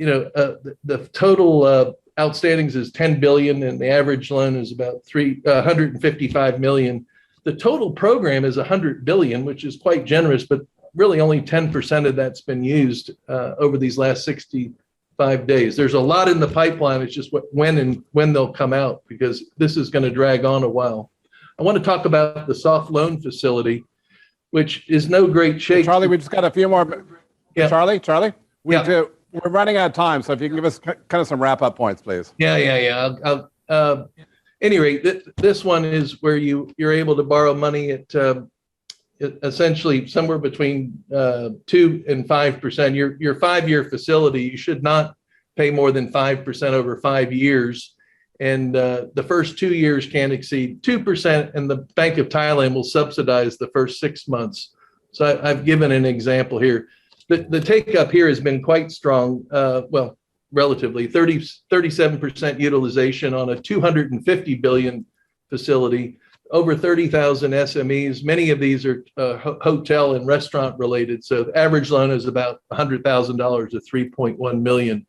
[SPEAKER 9] total outstandings is 10 billion, and the average loan is about 155 million. The total program is 100 billion, which is quite generous, but really only 10% of that's been used over these last 65 days. There's a lot in the pipeline. It's just when they'll come out, because this is going to drag on a while. I want to talk about the soft loan facility, which is no great shape.
[SPEAKER 1] Charlie, we just got a few more.
[SPEAKER 9] Yeah.
[SPEAKER 1] Charlie. We're running out of time, so if you can give us kind of some wrap-up points, please.
[SPEAKER 9] Yeah. Any rate, this one is where you're able to borrow money at essentially somewhere between 2 and 5%. Your 5-year facility, you should not pay more than 5% over 5 years, and the first 2 years can't exceed 2%, and the Bank of Thailand will subsidize the first 6 months. So I've given an example here. The take up here has been quite strong. Relatively 37% utilization on a 250 billion facility, over 30,000 SMEs. Many of these are hotel and restaurant related. So the average loan is about $100,000 to 3.1 million.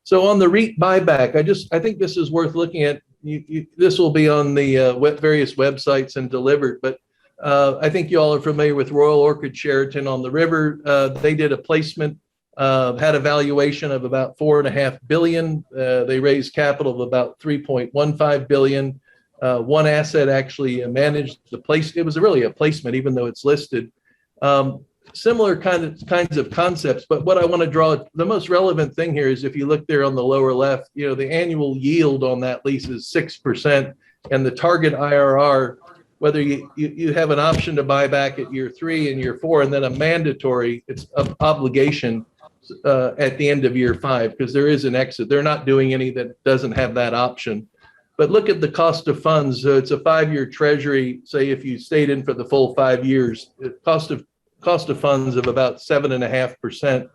[SPEAKER 9] So on the REIT buyback, I think this is worth looking at. This will be on the various websites and delivered, but I think you all are familiar with Royal Orchid Sheraton on the river. They did a placement, had a valuation of about $4.5 billion. They raised capital of about $3.15 billion. One asset actually managed the place. It was really a placement, even though it's listed. Similar kinds of concepts, but what I want to draw, the most relevant thing here is if you look there on the lower left, the annual yield on that lease is 6%, and the target IRR, whether you have an option to buy back at year 3 and year 4, and then a mandatory obligation at the end of year 5, because there is an exit. They're not doing any that doesn't have that option. But look at the cost of funds. So it's a 5-year treasury. Say if you stayed in for the full 5 years, cost of funds of about 7.5%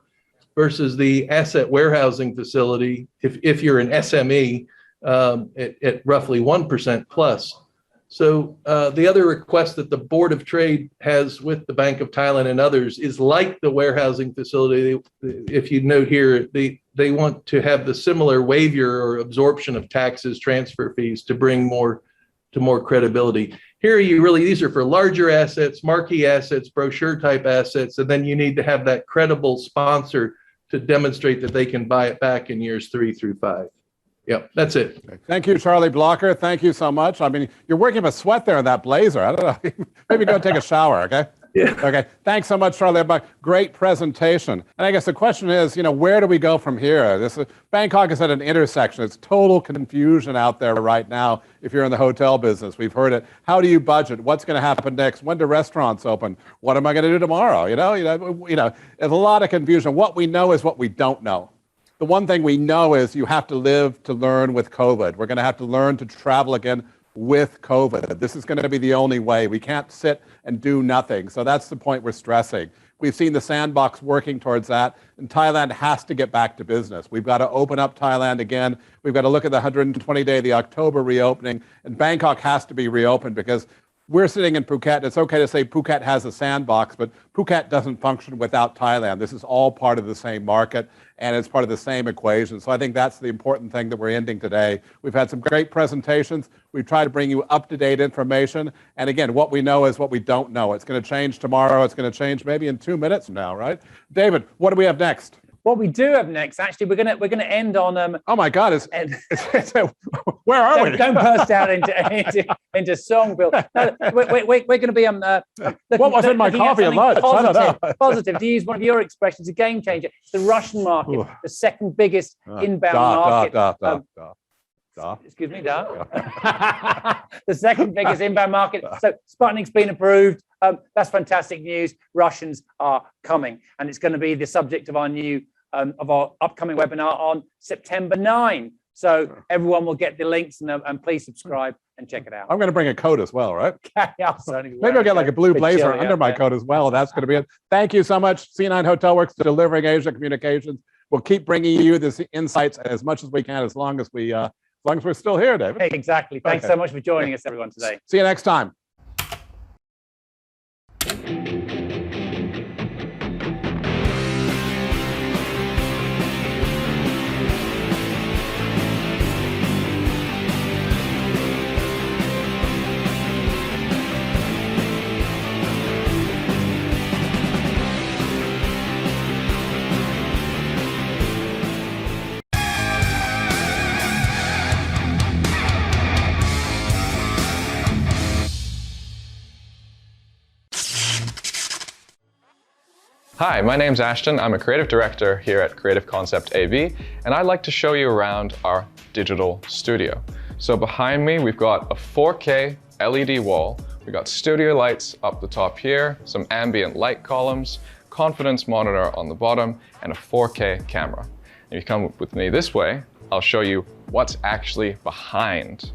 [SPEAKER 9] versus the asset warehousing facility, if you're an SME, at roughly 1% plus. So the other request that the Board of Trade has with the Bank of Thailand and others is like the warehousing facility. If you note here, they want to have the similar waiver or absorption of taxes, transfer fees to bring more credibility. Here these are for larger assets, marquee assets, brochure type assets, and then you need to have that credible sponsor to demonstrate that they can buy it back in years 3 through 5. Yeah, that's it.
[SPEAKER 1] Thank you, Charlie Blocker. Thank you so much. I mean, you're working up a sweat there in that blazer. I don't know. Maybe go take a shower, okay?
[SPEAKER 9] Yeah.
[SPEAKER 1] Okay. Thanks so much, Charlie. Great presentation. And I guess the question is, where do we go from here? Bangkok is at an intersection. It's total confusion out there right now. If you're in the hotel business, we've heard it. How do you budget? What's going to happen next? When do restaurants open? What am I going to do tomorrow? There's a lot of confusion. What we know is what we don't know. The one thing we know is you have to live to learn with COVID. We're going to have to learn to travel again with COVID. This is going to be the only way. We can't sit and do nothing. So that's the point we're stressing. We've seen the sandbox working towards that, and Thailand has to get back to business. We've got to open up Thailand again. We've got to look at the 120-day, the October reopening, and Bangkok has to be reopened because we're sitting in Phuket. It's okay to say Phuket has a sandbox, but Phuket doesn't function without Thailand. This is all part of the same market, and it's part of the same equation. So I think that's the important thing that we're ending today. We've had some great presentations. We've tried to bring you up-to-date information. And again, what we know is what we don't know. It's going to change tomorrow. It's going to change maybe in 2 minutes from now, right? David, what do we have next?
[SPEAKER 2] what we do have next, actually, we're gonna end on
[SPEAKER 1] oh my God, where are we?
[SPEAKER 2] Don't burst out into song, Bill. No, we're going to be
[SPEAKER 1] what was in my coffee at lunch? I don't know.
[SPEAKER 2] Positive. To use one of your expressions, a game changer. It's the Russian market, the second biggest inbound market. Excuse me, the second biggest inbound market. So Sputnik's been approved. That's fantastic news. Russians are coming, and it's going to be the subject of our upcoming webinar on September 9. So everyone will get the links, and please subscribe and check it out.
[SPEAKER 1] I'm going to bring a coat as well, right?
[SPEAKER 2] Maybe
[SPEAKER 1] I'll get like a blue blazer under my coat as well. That's going to be it. Thank you so much. C9 Hotel Works delivering Asia communications. We'll keep bringing you this insights as much as we can, as long as we're still here, David.
[SPEAKER 2] Exactly. Thanks so much for joining us, everyone, today.
[SPEAKER 1] See you next time.
[SPEAKER 10] Hi, my name's Ashton. I'm a creative director here at Creative Concept AV, and I'd like to show you around our digital studio. So behind me, we've got a 4K LED wall. We've got studio lights up the top here, some ambient light columns, confidence monitor on the bottom, and a 4K camera. If you come with me this way, I'll show you what's actually behind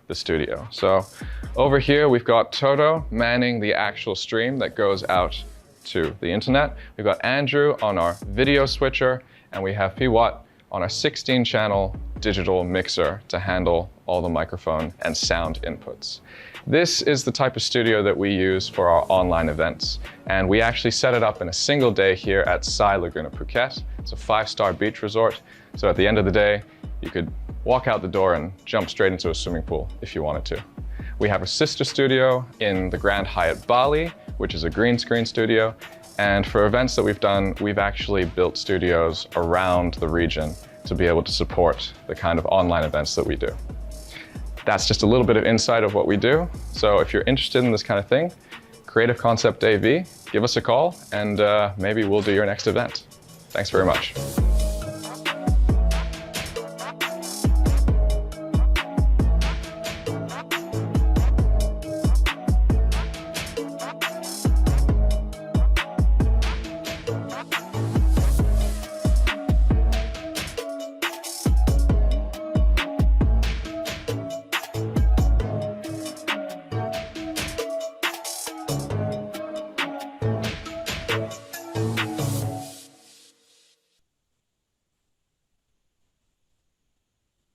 [SPEAKER 10] the studio. So over here, we've got Toto manning the actual stream that goes out to the internet. We've got Andrew on our video switcher, and we have Piwat on our 16-channel digital mixer to handle all the microphone and sound inputs. This is the type of studio that we use for our online events, and we actually set it up in a single day here at Sai Laguna Phuket. It's a 5-star beach resort, so at the end of the day, you could walk out the door and jump straight into a swimming pool if you wanted to. We have a sister studio in the Grand Hyatt Bali, which is a green screen studio. And for events that we've done, we've actually built studios around the region to be able to support the kind of online events that we do. That's just a little bit of insight of what we do. So if you're interested in this kind of thing, Creative Concept AV, give us a call, and maybe we'll do your next event. Thanks very much.